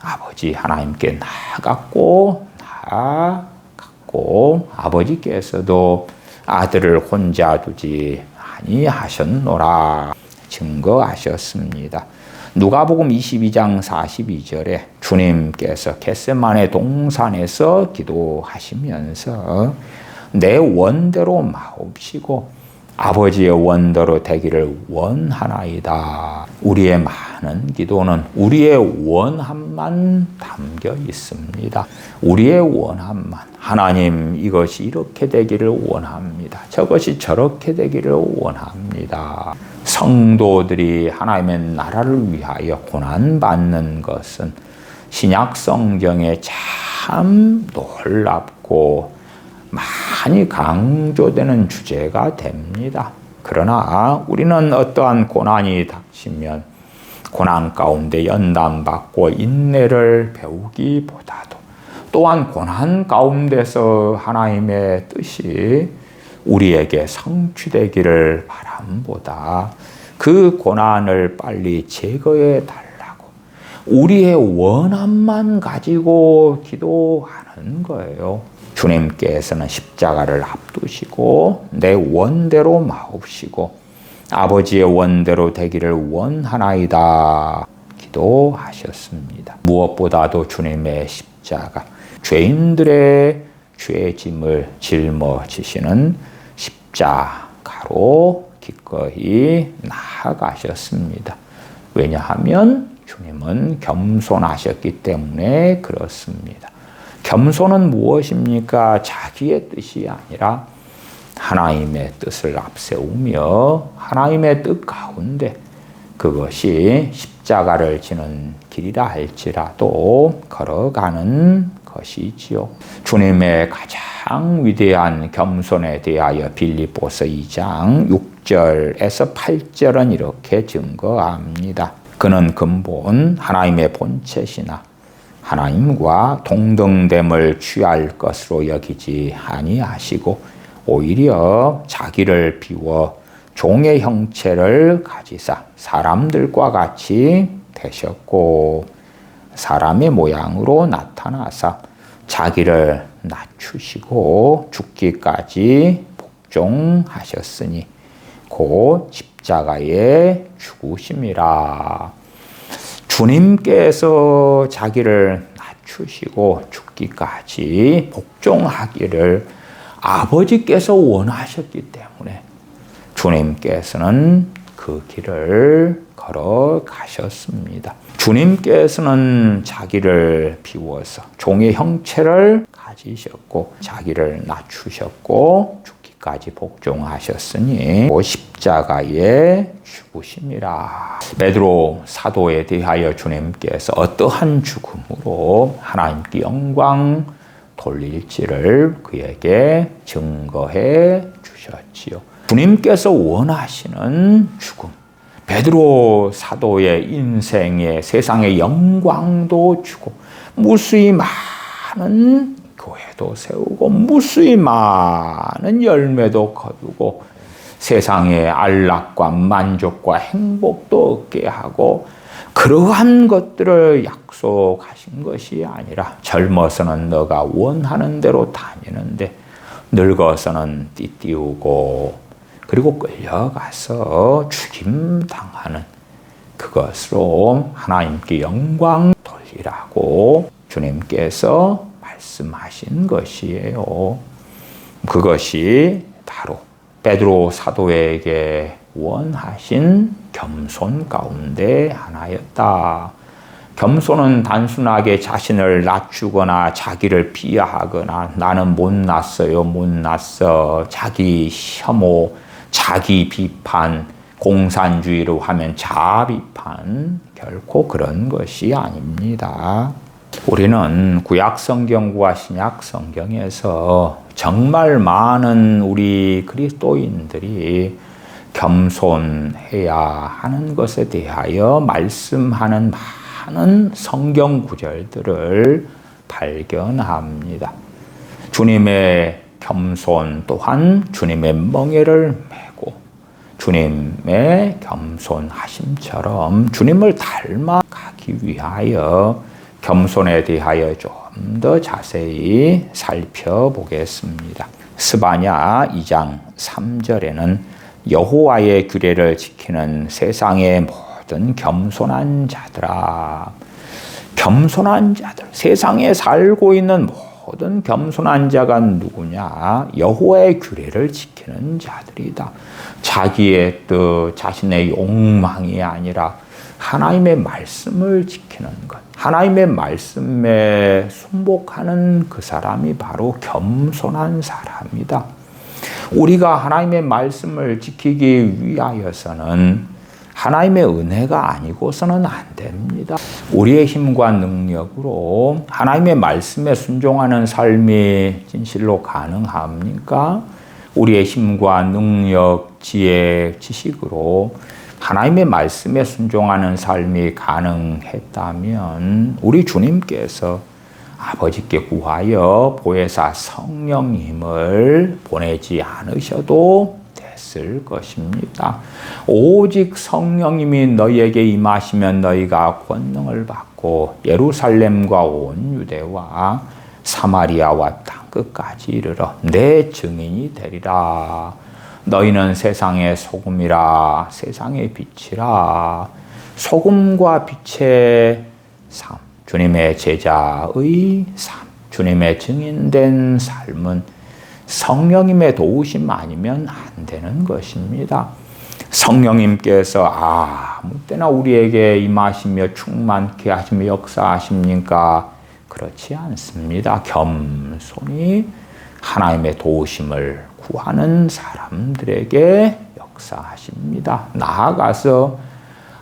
아버지 하나님께 나아갔고 아버지께서도 아들을 혼자 두지 아니하셨노라 증거하셨습니다. 누가복음 22장 42절에 주님께서 겟세마네 동산에서 기도하시면서 내 원대로 마옵시고 아버지의 원대로 되기를 원하나이다. 우리의 많은 기도는 우리의 원함만 담겨 있습니다. 우리의 원함만. 하나님 이것이 이렇게 되기를 원합니다. 저것이 저렇게 되기를 원합니다. 성도들이 하나님의 나라를 위하여 고난받는 것은 신약 성경에 참 놀랍고 많이 강조되는 주제가 됩니다. 그러나 우리는 어떠한 고난이 닥치면 고난 가운데 연단받고 인내를 배우기보다도 또한 고난 가운데서 하나님의 뜻이 우리에게 성취되기를 바람보다 그 고난을 빨리 제거해 달라고 우리의 원함만 가지고 기도하는 거예요. 주님께서는 십자가를 앞두시고 내 원대로 마옵시고 아버지의 원대로 되기를 원하나이다 기도하셨습니다. 무엇보다도 주님의 십자가, 죄인들의 죄짐을 짊어지시는 십자가로 기꺼이 나아가셨습니다. 왜냐하면 주님은 겸손하셨기 때문에 그렇습니다. 겸손은 무엇입니까? 자기의 뜻이 아니라 하나님의 뜻을 앞세우며 하나님의 뜻 가운데 그것이 십자가를 지는 길이라 할지라도 걸어가는 것이지요. 주님의 가장 위대한 겸손에 대하여 빌립보서 2장 6절에서 8절은 이렇게 증거합니다. 그는 근본 하나님의 본체시나 하나님과 동등됨을 취할 것으로 여기지 아니하시고 오히려 자기를 비워 종의 형체를 가지사 사람들과 같이 되셨고 사람의 모양으로 나타나사 자기를 낮추시고 죽기까지 복종하셨으니 곧 십자가에 죽으심이라. 주님께서 자기를 낮추시고 죽기까지 복종하기를 아버지께서 원하셨기 때문에 주님께서는 그 길을 걸어가셨습니다. 주님께서는 자기를 비워서 종의 형체를 가지셨고 자기를 낮추셨고 죽기까지 복종하셨으니 십자가에 죽으심이라. 베드로 사도에 대하여 주님께서 어떠한 죽음으로 하나님께 영광 돌릴지를 그에게 증거해 주셨지요. 주님께서 원하시는 죽음, 베드로 사도의 인생의 세상의 영광도 주고 무수히 많은 교회도 세우고 무수히 많은 열매도 거두고 세상의 안락과 만족과 행복도 얻게 하고 그러한 것들을 약속하신 것이 아니라 젊어서는 너가 원하는 대로 다니는데 늙어서는 띠띠우고 그리고 끌려가서 죽임당하는 그것으로 하나님께 영광 돌리라고 주님께서 말씀하신 것이에요. 그것이 바로 베드로 사도에게 원하신 겸손 가운데 하나였다. 겸손은 단순하게 자신을 낮추거나 자기를 비하하거나 나는 못났어요, 못났어, 자기 혐오, 자기 비판, 공산주의로 하면 자아 비판, 결코 그런 것이 아닙니다. 우리는 구약 성경과 신약 성경에서 정말 많은 우리 그리스도인들이 겸손해야 하는 것에 대하여 말씀하는 많은 성경 구절들을 발견합니다. 주님의 겸손 또한 주님의 멍에를 메고 주님의 겸손하심처럼 주님을 닮아가기 위하여 겸손에 대하여 좀 더 자세히 살펴보겠습니다. 스바냐 2장 3절에는 여호와의 규례를 지키는 세상의 모든 겸손한 자들아. 겸손한 자들, 세상에 살고 있는 모든 겸손한 자가 누구냐? 여호와의 규례를 지키는 자들이다. 자기의 뜻, 자신의 욕망이 아니라 하나님의 말씀을 지키는 것, 하나님의 말씀에 순복하는 그 사람이 바로 겸손한 사람이다. 우리가 하나님의 말씀을 지키기 위하여서는 하나님의 은혜가 아니고서는 안 됩니다. 우리의 힘과 능력으로 하나님의 말씀에 순종하는 삶이 진실로 가능합니까? 우리의 힘과 능력, 지혜, 지식으로 하나님의 말씀에 순종하는 삶이 가능했다면 우리 주님께서 아버지께 구하여 보혜사 성령님을 보내지 않으셔도 됐을 것입니다. 오직 성령님이 너희에게 임하시면 너희가 권능을 받고 예루살렘과 온 유대와 사마리아와 땅끝까지 이르러 내 증인이 되리라. 너희는 세상의 소금이라 세상의 빛이라. 소금과 빛의 삶, 주님의 제자의 삶, 주님의 증인된 삶은 성령님의 도우심 아니면 안 되는 것입니다. 성령님께서 아무 때나 우리에게 임하시며 충만케 하시며 역사하십니까? 그렇지 않습니다. 겸손히 하나님의 도우심을 구하는 사람들에게 역사하십니다. 나아가서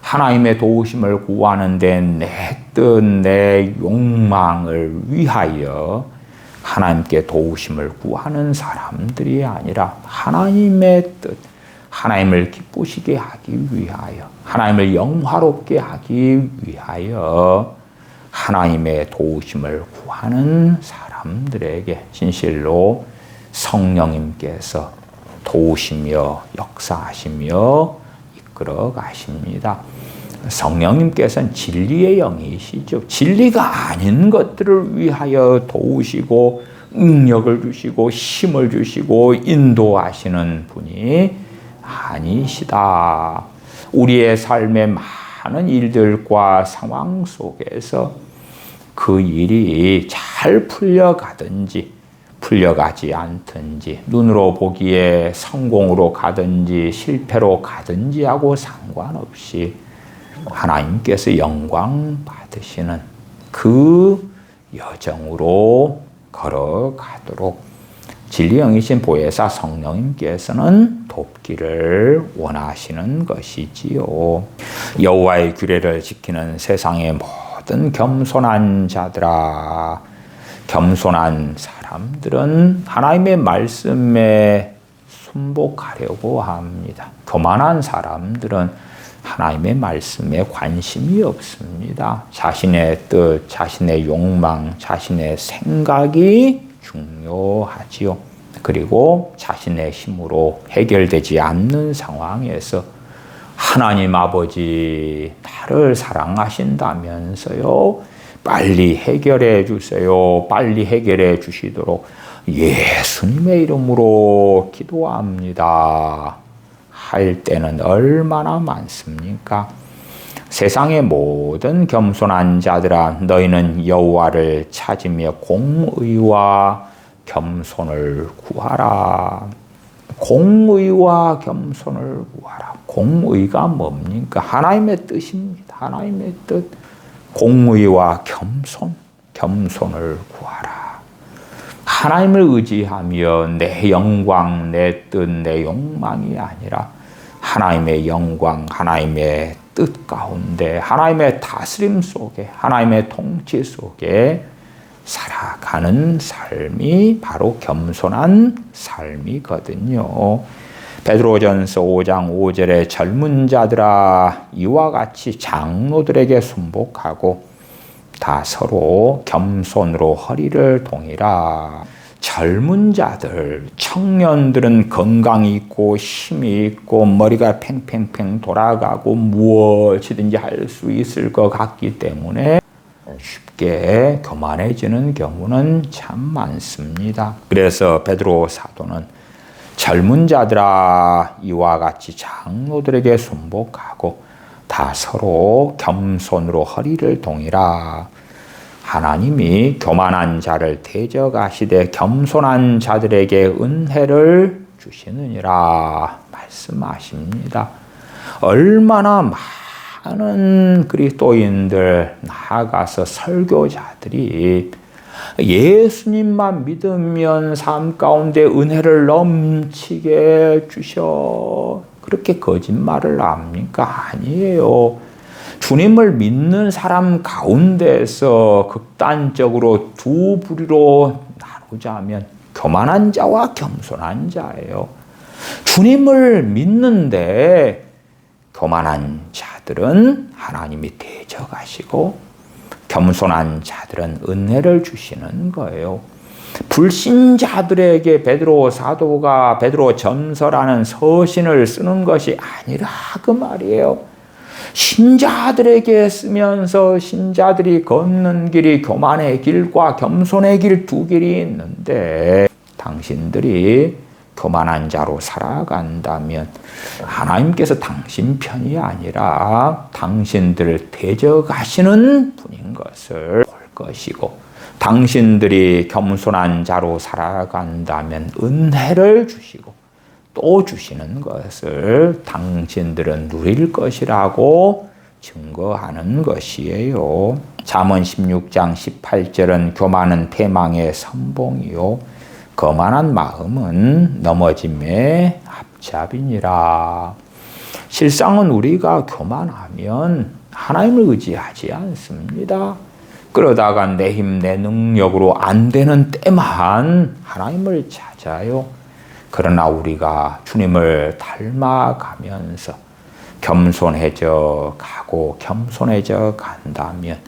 하나님의 도우심을 구하는데 내 뜻, 내 욕망을 위하여 하나님께 도우심을 구하는 사람들이 아니라 하나님의 뜻, 하나님을 기쁘시게 하기 위하여, 하나님을 영화롭게 하기 위하여 하나님의 도우심을 구하는 사람들에게 진실로 성령님께서 도우시며 역사하시며 이끌어 가십니다. 성령님께서는 진리의 영이시죠. 진리가 아닌 것들을 위하여 도우시고 능력을 주시고 힘을 주시고 인도하시는 분이 아니시다. 우리의 삶의 많은 일들과 상황 속에서 그 일이 잘 풀려가든지 풀려가지 않든지 눈으로 보기에 성공으로 가든지 실패로 가든지 하고 상관없이 하나님께서 영광 받으시는 그 여정으로 걸어가도록 진리 영이신 보혜사 성령님께서는 돕기를 원하시는 것이지요. 여호와의 규례를 지키는 세상의 모든 겸손한 자들아, 겸손한 사람들은 하나님의 말씀에 순복하려고 합니다. 교만한 사람들은 하나님의 말씀에 관심이 없습니다. 자신의 뜻, 자신의 욕망, 자신의 생각이 중요하지요. 그리고 자신의 힘으로 해결되지 않는 상황에서 하나님 아버지 나를 사랑하신다면서요, 빨리 해결해 주세요. 빨리 해결해 주시도록 예수님의 이름으로 기도합니다. 할 때는 얼마나 많습니까? 세상의 모든 겸손한 자들아, 너희는 여호와를 찾으며 공의와 겸손을 구하라. 공의와 겸손을 구하라. 공의가 뭡니까? 하나님의 뜻입니다. 하나님의 뜻. 공의와 겸손을 구하라. 하나님을 의지하며 내 영광, 내 뜻, 내 욕망이 아니라 하나님의 영광, 하나님의 뜻 가운데, 하나님의 다스림 속에, 하나님의 통치 속에 살아가는 삶이 바로 겸손한 삶이거든요. 베드로전서 5장 5절에 젊은 자들아 이와 같이 장로들에게 순복하고 다 서로 겸손으로 허리를 동이라. 젊은 자들, 청년들은 건강이 있고 힘이 있고 머리가 팽팽팽 돌아가고 무엇이든지 할 수 있을 것 같기 때문에 쉽게 교만해지는 경우는 참 많습니다. 그래서 베드로 사도는 젊은 자들아 이와 같이 장로들에게 순복하고 다 서로 겸손으로 허리를 동이라. 하나님이 교만한 자를 대적하시되 겸손한 자들에게 은혜를 주시느니라 말씀하십니다. 얼마나 많은 그리스도인들, 나아가서 설교자들이 예수님만 믿으면 삶 가운데 은혜를 넘치게 주셔, 그렇게 거짓말을 합니까? 아니에요. 주님을 믿는 사람 가운데서 극단적으로 두 부류로 나누자면 교만한 자와 겸손한 자예요. 주님을 믿는데 교만한 자들은 하나님이 대적하시고 겸손한 자들은 은혜를 주시는 거예요. 불신자들에게 베드로 사도가 베드로 전서라는 서신을 쓰는 것이 아니라 그 말이에요. 신자들에게 쓰면서 신자들이 걷는 길이 교만의 길과 겸손의 길 두 길이 있는데 당신들이 교만한 자로 살아간다면 하나님께서 당신 편이 아니라 당신들을 대적하시는 분인 것을 볼 것이고, 당신들이 겸손한 자로 살아간다면 은혜를 주시고 또 주시는 것을 당신들은 누릴 것이라고 증거하는 것이에요. 잠언 16장 18절은 교만은 패망의 선봉이요 거만한 마음은 넘어짐의 앞잡이니라. 실상은 우리가 교만하면 하나님을 의지하지 않습니다. 그러다가 내 힘, 내 능력으로 안 되는 때만 하나님을 찾아요. 그러나 우리가 주님을 닮아가면서 겸손해져 가고 겸손해져 간다면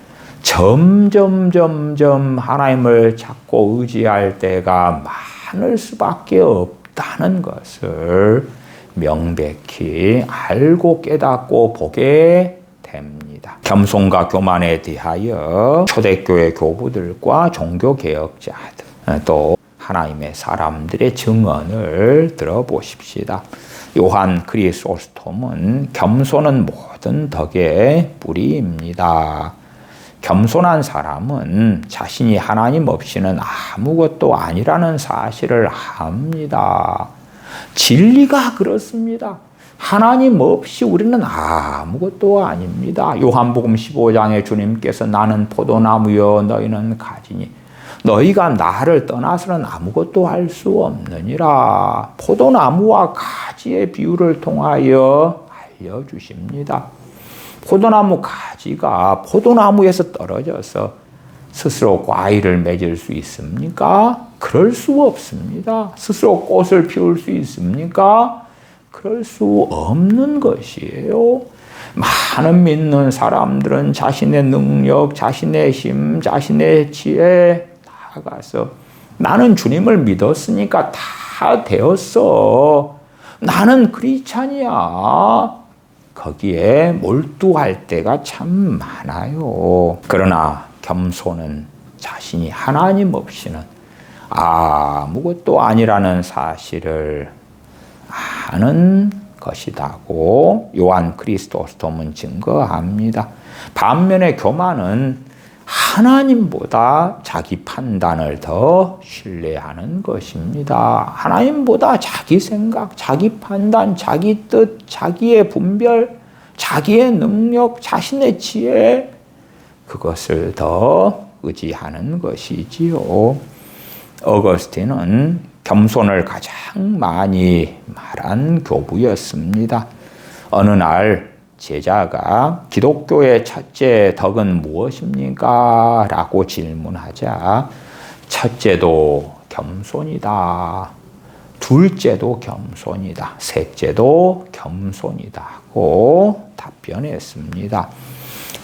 점점 하나님을 찾고 의지할 때가 많을 수밖에 없다는 것을 명백히 알고 깨닫고 보게 됩니다. 겸손과 교만에 대하여 초대교회 교부들과 종교개혁자들 또 하나님의 사람들의 증언을 들어보십시다. 요한 크리소스톰은 겸손은 모든 덕의 뿌리입니다. 겸손한 사람은 자신이 하나님 없이는 아무것도 아니라는 사실을 압니다. 진리가 그렇습니다. 하나님 없이 우리는 아무것도 아닙니다. 요한복음 15장에 주님께서 나는 포도나무여 너희는 가지니 너희가 나를 떠나서는 아무것도 할 수 없느니라. 포도나무와 가지의 비유를 통하여 알려주십니다. 포도나무 가지가 포도나무에서 떨어져서 스스로 과일을 맺을 수 있습니까? 그럴 수 없습니다. 스스로 꽃을 피울 수 있습니까? 그럴 수 없는 것이에요. 많은 믿는 사람들은 자신의 능력, 자신의 힘, 자신의 지혜 나아가서 나는 주님을 믿었으니까 다 되었어. 나는 크리스찬이야. 거기에 몰두할 때가 참 많아요. 그러나 겸손은 자신이 하나님 없이는 아무것도 아니라는 사실을 아는 것이라고 요한 크리소스톰은 증거합니다. 반면에 교만은 하나님보다 자기 판단을 더 신뢰하는 것입니다. 하나님보다 자기 생각, 자기 판단, 자기 뜻, 자기의 분별, 자기의 능력, 자신의 지혜, 그것을 더 의지하는 것이지요. 어거스틴은 겸손을 가장 많이 말한 교부였습니다. 어느 날 제자가 기독교의 첫째 덕은 무엇입니까? 라고 질문하자 첫째도 겸손이다. 둘째도 겸손이다. 셋째도 겸손이다고 답변했습니다.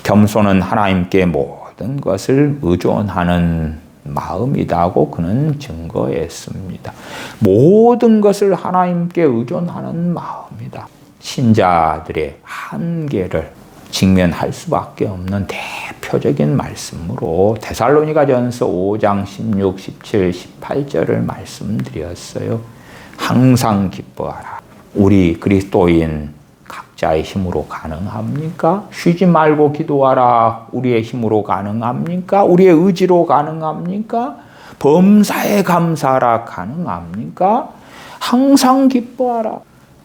겸손은 하나님께 모든 것을 의존하는 마음이라고 그는 증거했습니다. 모든 것을 하나님께 의존하는 마음이다. 신자들의 한계를 직면할 수밖에 없는 대표적인 말씀으로 데살로니가전서 5장 16, 17, 18절을 말씀드렸어요. 항상 기뻐하라. 우리 그리스도인 각자의 힘으로 가능합니까? 쉬지 말고 기도하라. 우리의 힘으로 가능합니까? 우리의 의지로 가능합니까? 범사에 감사하라. 가능합니까? 항상 기뻐하라.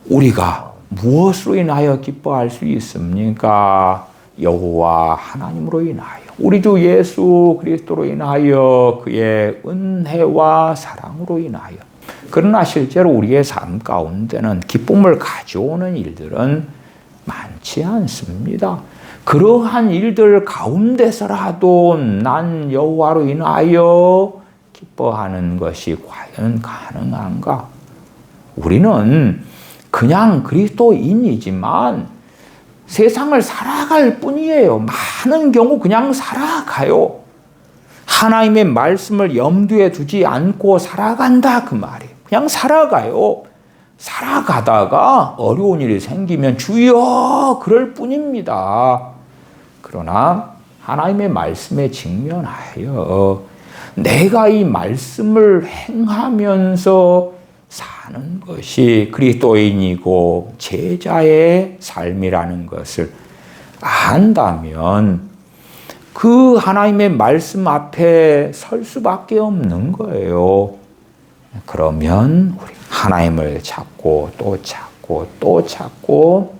우리가 무엇으로 인하여 기뻐할 수 있습니까? 여호와 하나님으로 인하여, 우리 주 예수 그리스도로 인하여, 그의 은혜와 사랑으로 인하여. 그러나 실제로 우리의 삶 가운데는 기쁨을 가져오는 일들은 많지 않습니다. 그러한 일들 가운데서라도 난 여호와로 인하여 기뻐하는 것이 과연 가능한가? 우리는 그냥 그리스도인이지만 세상을 살아갈 뿐이에요. 많은 경우 그냥 살아가요. 하나님의 말씀을 염두에 두지 않고 살아간다 그 말이에요. 그냥 살아가요. 살아가다가 어려운 일이 생기면 주여 그럴 뿐입니다. 그러나 하나님의 말씀에 직면하여 내가 이 말씀을 행하면서 사는 것이 그리스도인이고 제자의 삶이라는 것을 안다면 그 하나님의 말씀 앞에 설 수밖에 없는 거예요. 그러면 우리 하나님을 찾고 또 찾고 또 찾고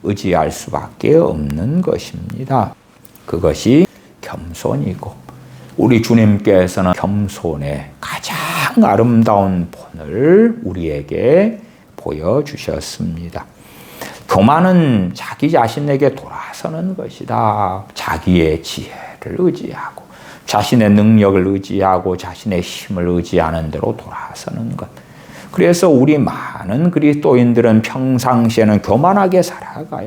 의지할 수밖에 없는 것입니다. 그것이 겸손이고 우리 주님께서는 겸손의 가장 아름다운 본을 우리에게 보여주셨습니다. 교만은 자기 자신에게 돌아서는 것이다. 자기의 지혜를 의지하고 자신의 능력을 의지하고 자신의 힘을 의지하는 대로 돌아서는 것. 그래서 우리 많은 그리스도인들은 평상시에는 교만하게 살아가.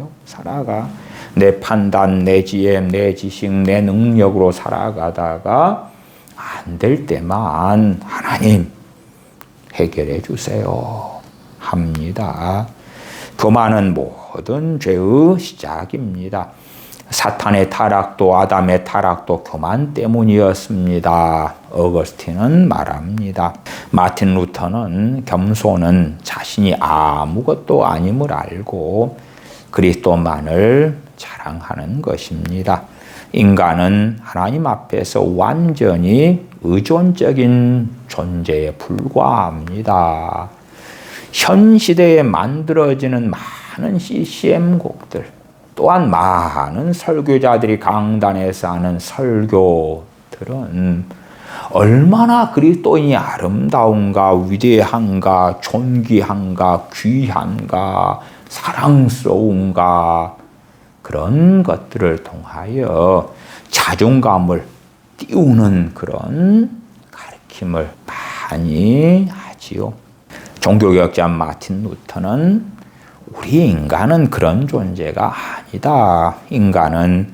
내 판단, 내 지혜, 내 지식, 내 능력으로 살아가다가 안 될 때만 하나님 해결해 주세요 합니다. 교만은 모든 죄의 시작입니다. 사탄의 타락도 아담의 타락도 교만 때문이었습니다. 어거스틴은 말합니다. 마틴 루터는 겸손은 자신이 아무것도 아님을 알고 그리스도만을 자랑하는 것입니다. 인간은 하나님 앞에서 완전히 의존적인 존재에 불과합니다. 현 시대에 만들어지는 많은 CCM곡들 또한 많은 설교자들이 강단에서 하는 설교들은 얼마나 그리스도인이 아름다운가 위대한가 존귀한가 귀한가 사랑스러운가 그런 것들을 통하여 자존감을 띄우는 그런 가르침을 많이 하지요. 종교개혁자 마틴 루터는 우리 인간은 그런 존재가 아니다. 인간은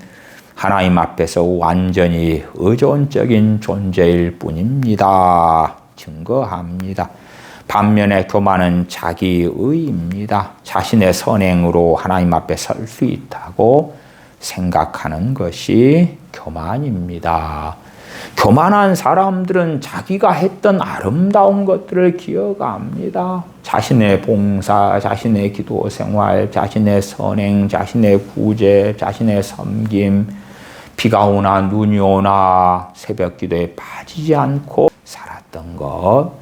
하나님 앞에서 완전히 의존적인 존재일 뿐입니다. 증거합니다. 반면에 교만은 자기의입니다. 자신의 선행으로 하나님 앞에 설 수 있다고 생각하는 것이 교만입니다. 교만한 사람들은 자기가 했던 아름다운 것들을 기억합니다. 자신의 봉사, 자신의 기도 생활, 자신의 선행, 자신의 구제, 자신의 섬김, 비가 오나 눈이 오나 새벽 기도에 빠지지 않고 살았던 것,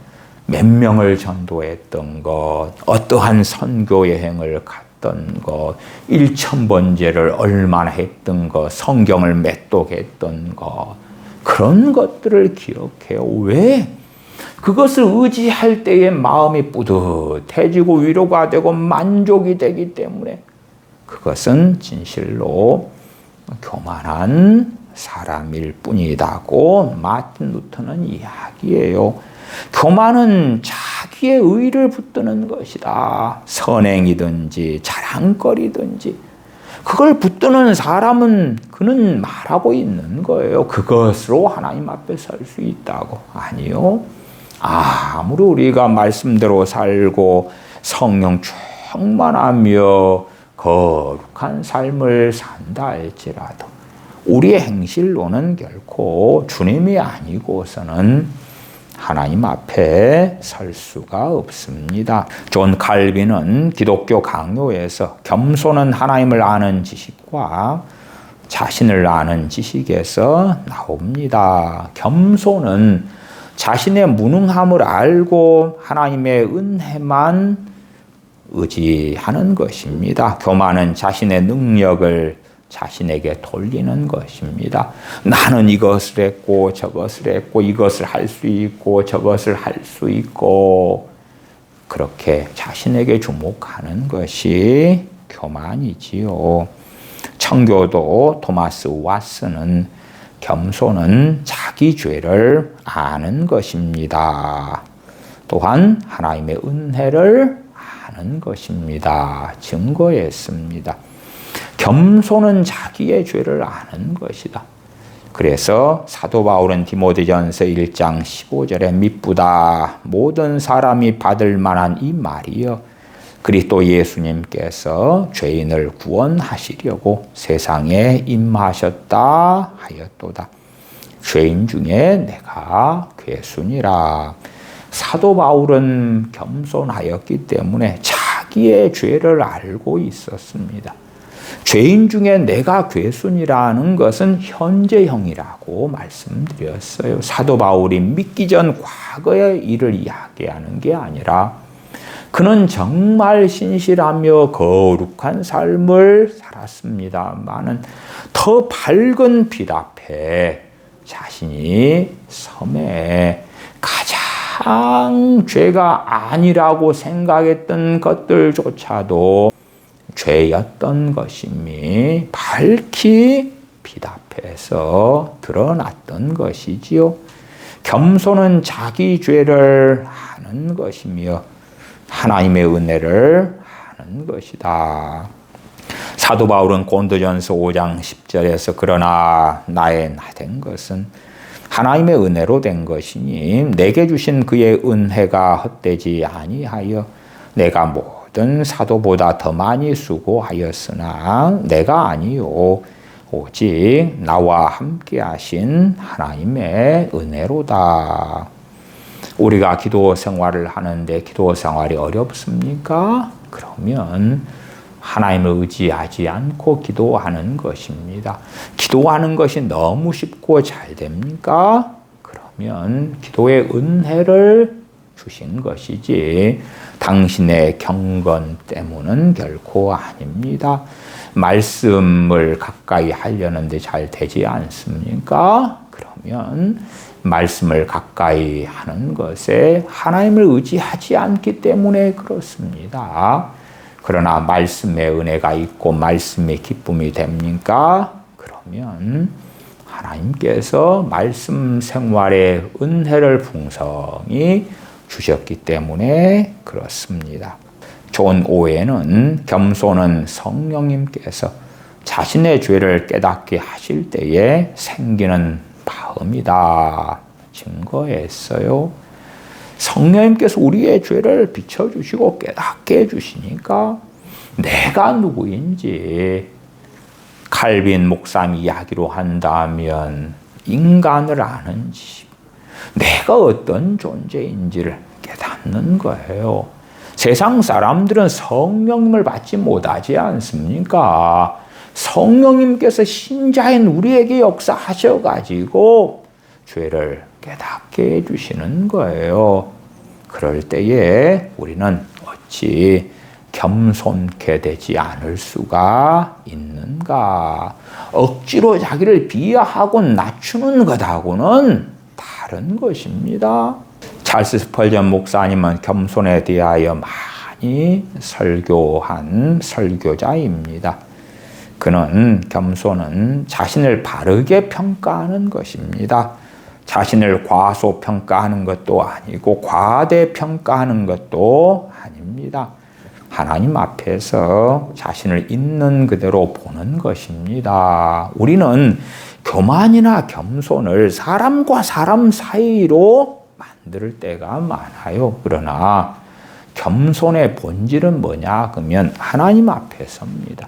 몇 명을 전도했던 것, 어떠한 선교 여행을 갔던 것, 1000번제를 얼마나 했던 것, 성경을 몇 독 했던 것, 그런 것들을 기억해요. 왜? 그것을 의지할 때에 마음이 뿌듯해지고 위로가 되고 만족이 되기 때문에 그것은 진실로 교만한 사람일 뿐이다고 마틴 루터는 이야기해요. 교만은 자기의 의를 붙드는 것이다. 선행이든지 자랑거리든지 그걸 붙드는 사람은 그는 말하고 있는 거예요. 그것으로 하나님 앞에 설 수 있다고. 아니요. 아무리 우리가 말씀대로 살고 성령 충만하며 거룩한 삶을 산다 할지라도 우리의 행실로는 결코 주님이 아니고서는 하나님 앞에 설 수가 없습니다. 존 칼빈은 기독교 강요에서 겸손은 하나님을 아는 지식과 자신을 아는 지식에서 나옵니다. 겸손은 자신의 무능함을 알고 하나님의 은혜만 의지하는 것입니다. 교만은 자신의 능력을 자신에게 돌리는 것입니다. 나는 이것을 했고 저것을 했고 이것을 할 수 있고 저것을 할 수 있고 그렇게 자신에게 주목하는 것이 교만이지요. 청교도 토마스 왓슨은 겸손은 자기 죄를 아는 것입니다. 또한 하나님의 은혜를 아는 것입니다. 증거했습니다. 겸손은 자기의 죄를 아는 것이다. 그래서 사도 바울은 디모데전서 1장 15절에 미쁘다 모든 사람이 받을 만한 이 말이여 그리스도 예수님께서 죄인을 구원하시려고 세상에 임하셨다 하였도다. 죄인 중에 내가 괴순이라. 사도 바울은 겸손하였기 때문에 자기의 죄를 알고 있었습니다. 죄인 중에 내가 괴순이라는 것은 현재형이라고 말씀드렸어요. 사도 바울이 믿기 전 과거의 일을 이야기하는 게 아니라 그는 정말 신실하며 거룩한 삶을 살았습니다마는 더 밝은 빛 앞에 자신이 섬에 가장 죄가 아니라고 생각했던 것들조차도 죄였던 것임이 밝히 빛 앞에서 드러났던 것이지요. 겸손은 자기 죄를 아는 것이며 하나님의 은혜를 아는 것이다. 사도 바울은 고린도전서 5장 10절에서 그러나 나의 나 된 것은 하나님의 은혜로 된 것이니 내게 주신 그의 은혜가 헛되지 아니하여 내가 모든 사도보다 더 많이 수고하였으나 내가 아니요 오직 나와 함께 하신 하나님의 은혜로다. 우리가 기도 생활을 하는데 기도 생활이 어렵습니까? 그러면 하나님을 의지하지 않고 기도하는 것입니다. 기도하는 것이 너무 쉽고 잘 됩니까? 그러면 기도의 은혜를 주신 것이지 당신의 경건 때문은 결코 아닙니다. 말씀을 가까이 하려는데 잘 되지 않습니까? 그러면 말씀을 가까이 하는 것에 하나님을 의지하지 않기 때문에 그렇습니다. 그러나 말씀의 은혜가 있고 말씀의 기쁨이 됩니까? 그러면 하나님께서 말씀 생활의 은혜를 풍성히 주셨기 때문에 그렇습니다. 존 오웬은 겸손은 성령님께서 자신의 죄를 깨닫게 하실 때에 생기는 마음이다 증거했어요. 성령님께서 우리의 죄를 비춰주시고 깨닫게 해주시니까 내가 누구인지 칼빈 목사님 이야기로 한다면 인간을 아는지 내가 어떤 존재인지를 깨닫는 거예요. 세상 사람들은 성령님을 받지 못하지 않습니까? 성령님께서 신자인 우리에게 역사하셔가지고 죄를 깨닫게 해주시는 거예요. 그럴 때에 우리는 어찌 겸손케 되지 않을 수가 있는가? 억지로 자기를 비하하고 낮추는 것하고는 다른 것입니다. 찰스 스펄전 목사님은 겸손에 대하여 많이 설교한 설교자입니다. 그는 겸손은 자신을 바르게 평가하는 것입니다. 자신을 과소평가하는 것도 아니고 과대평가하는 것도 아닙니다. 하나님 앞에서 자신을 있는 그대로 보는 것입니다. 우리는 교만이나 겸손을 사람과 사람 사이로 만들 때가 많아요. 그러나 겸손의 본질은 뭐냐? 그러면 하나님 앞에서입니다.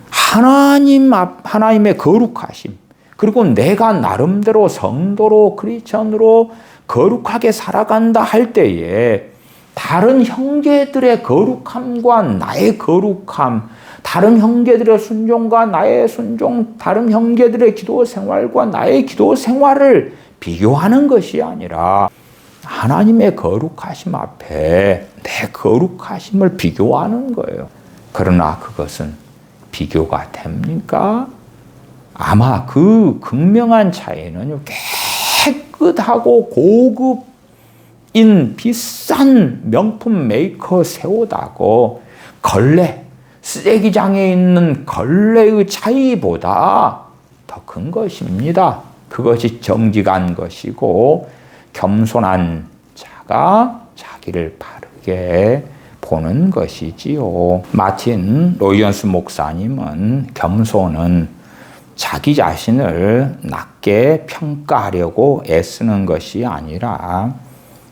하나님의 거룩하심, 그리고 내가 나름대로 성도로 크리스천으로 거룩하게 살아간다 할 때에 다른 형제들의 거룩함과 나의 거룩함, 다른 형제들의 순종과 나의 순종, 다른 형제들의 기도 생활과 나의 기도 생활을 비교하는 것이 아니라 하나님의 거룩하심 앞에 내 거룩하심을 비교하는 거예요. 그러나 그것은 비교가 됩니까? 아마 그 극명한 차이는 깨끗하고 고급인 비싼 명품 메이커 새 옷하고 걸레, 쓰레기장에 있는 걸레의 차이보다 더 큰 것입니다. 그것이 정직한 것이고 겸손한 자가 자기를 바르게 보는 것이지요. 마틴 로이언스 목사님은 겸손은 자기 자신을 낮게 평가하려고 애쓰는 것이 아니라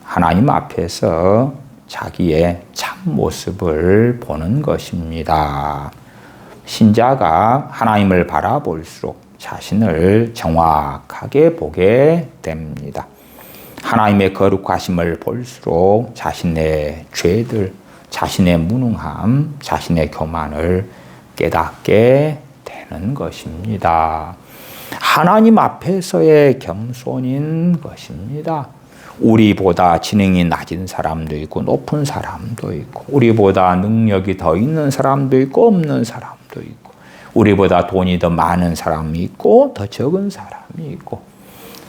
하나님 앞에서 자기의 참 모습을 보는 것입니다. 신자가 하나님을 바라볼수록 자신을 정확하게 보게 됩니다. 하나님의 거룩하심을 볼수록 자신의 죄들, 자신의 무능함, 자신의 교만을 깨닫게 되는 것입니다. 하나님 앞에서의 겸손인 것입니다. 우리보다 지능이 낮은 사람도 있고 높은 사람도 있고, 우리보다 능력이 더 있는 사람도 있고 없는 사람도 있고, 우리보다 돈이 더 많은 사람이 있고 더 적은 사람이 있고,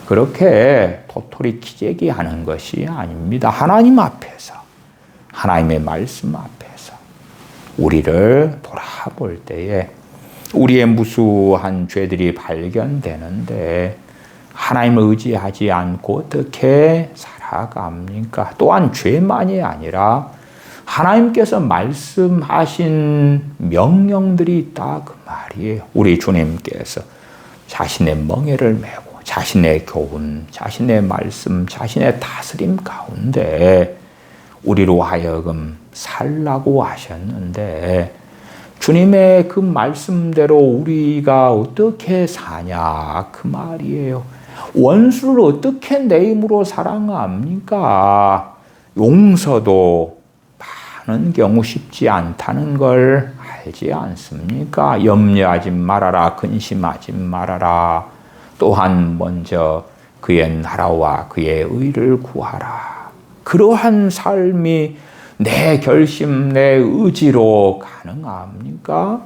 그렇게 도토리 키재기 하는 것이 아닙니다. 하나님 앞에서, 하나님의 말씀 앞에서 우리를 돌아볼 때에 우리의 무수한 죄들이 발견되는데 하나님을 의지하지 않고 어떻게 살아갑니까? 또한 죄만이 아니라 하나님께서 말씀하신 명령들이 있다 그 말이에요. 우리 주님께서 자신의 멍에를 메고 자신의 교훈, 자신의 말씀, 자신의 다스림 가운데 우리로 하여금 살라고 하셨는데, 주님의 그 말씀대로 우리가 어떻게 사냐 그 말이에요. 원수를 어떻게 내 힘으로 사랑합니까? 용서도 많은 경우 쉽지 않다는 걸 알지 않습니까? 염려하지 말아라, 근심하지 말아라. 또한 먼저 그의 나라와 그의 의를 구하라. 그러한 삶이 내 결심, 내 의지로 가능합니까?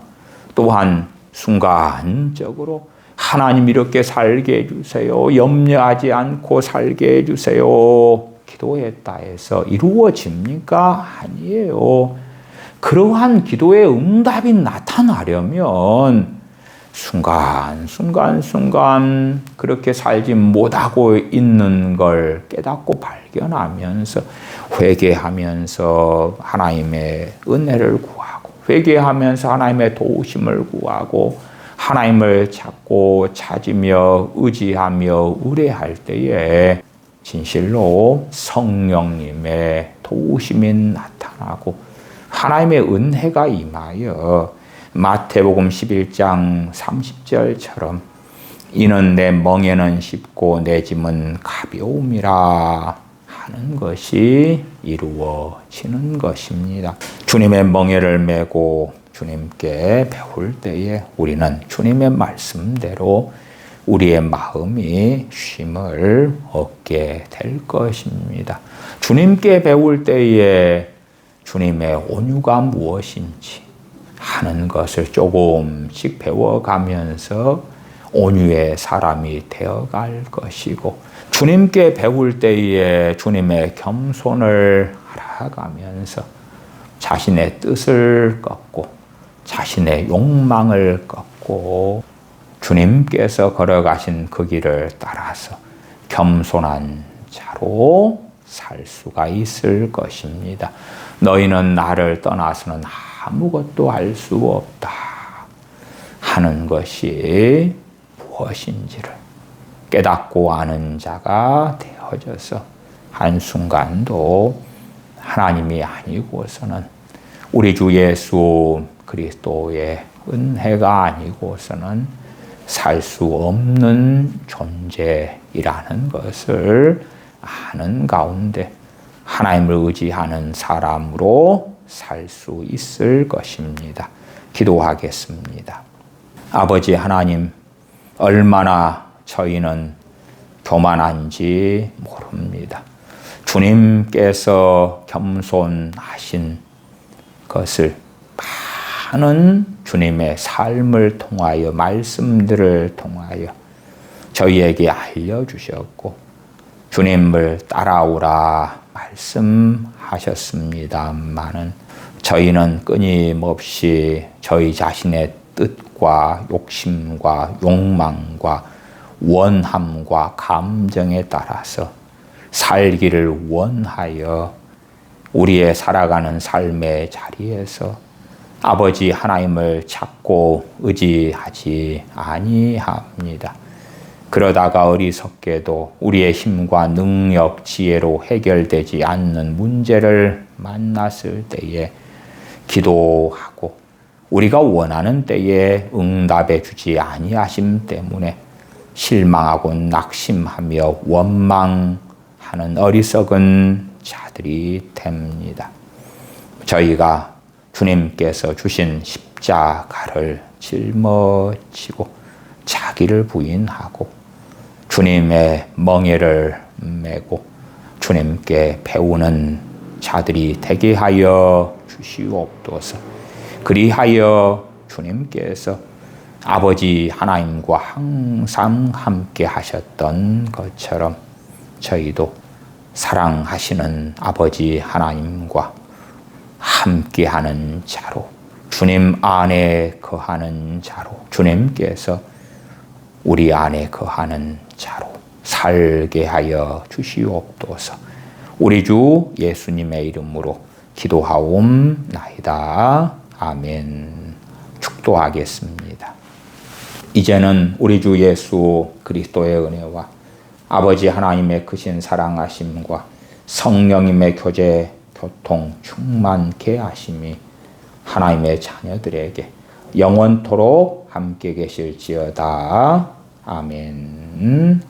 또한 순간적으로 하나님 이렇게 살게 해주세요, 염려하지 않고 살게 해주세요, 기도했다 해서 이루어집니까? 아니에요. 그러한 기도의 응답이 나타나려면 순간 그렇게 살지 못하고 있는 걸 깨닫고 발견하면서 회개하면서 하나님의 은혜를 구하고, 회개하면서 하나님의 도우심을 구하고, 하나님을 찾으며 의지하며 의뢰할 때에 진실로 성령님의 도우심이 나타나고 하나님의 은혜가 임하여 마태복음 11장 30절처럼 이는 내 멍에는 쉽고 내 짐은 가벼움이라 하는 것이 이루어지는 것입니다. 주님의 멍에를 메고 주님께 배울 때에 우리는 주님의 말씀대로 우리의 마음이 쉼을 얻게 될 것입니다. 주님께 배울 때에 주님의 온유가 무엇인지 하는 것을 조금씩 배워가면서 온유의 사람이 되어갈 것이고, 주님께 배울 때에 주님의 겸손을 알아가면서 자신의 뜻을 꺾고 자신의 욕망을 꺾고 주님께서 걸어가신 그 길을 따라서 겸손한 자로 살 수가 있을 것입니다. 너희는 나를 떠나서는 아무것도 할 수 없다 하는 것이 무엇인지를 깨닫고 아는 자가 되어져서 한순간도 하나님이 아니고서는, 우리 주 예수 그리스도의 은혜가 아니고서는 살 수 없는 존재이라는 것을 아는 가운데 하나님을 의지하는 사람으로 살 수 있을 것입니다. 기도하겠습니다. 아버지 하나님, 얼마나 저희는 교만한지 모릅니다. 주님께서 겸손하신 것을 많은 주님의 삶을 통하여, 말씀들을 통하여 저희에게 알려주셨고, 주님을 따라오라 말씀하셨습니다마는 저희는 끊임없이 저희 자신의 뜻과 욕심과 욕망과 원함과 감정에 따라서 살기를 원하여 우리의 살아가는 삶의 자리에서 아버지 하나님을 찾고 의지하지 아니합니다. 그러다가 어리석게도 우리의 힘과 능력, 지혜로 해결되지 않는 문제를 만났을 때에 기도하고 우리가 원하는 때에 응답해 주지 아니하심 때문에 실망하고 낙심하며 원망하는 어리석은 자들이 됩니다. 저희가 주님께서 주신 십자가를 짊어지고 자기를 부인하고 주님의 멍에를 메고 주님께 배우는 자들이 되게 하여 주시옵소서. 그리하여 주님께서 아버지 하나님과 항상 함께 하셨던 것처럼 저희도 사랑하시는 아버지 하나님과 함께하는 자로, 주님 안에 거하는 자로, 주님께서 우리 안에 거하는 자로 살게 하여 주시옵소서. 우리 주 예수님의 이름으로 기도하옵나이다. 아멘. 축도하겠습니다. 이제는 우리 주 예수 그리스도의 은혜와 아버지 하나님의 크신 사랑하심과 성령님의 교제, 교통, 충만케 하심이 하나님의 자녀들에게 영원토록 함께 계실지어다. 아멘.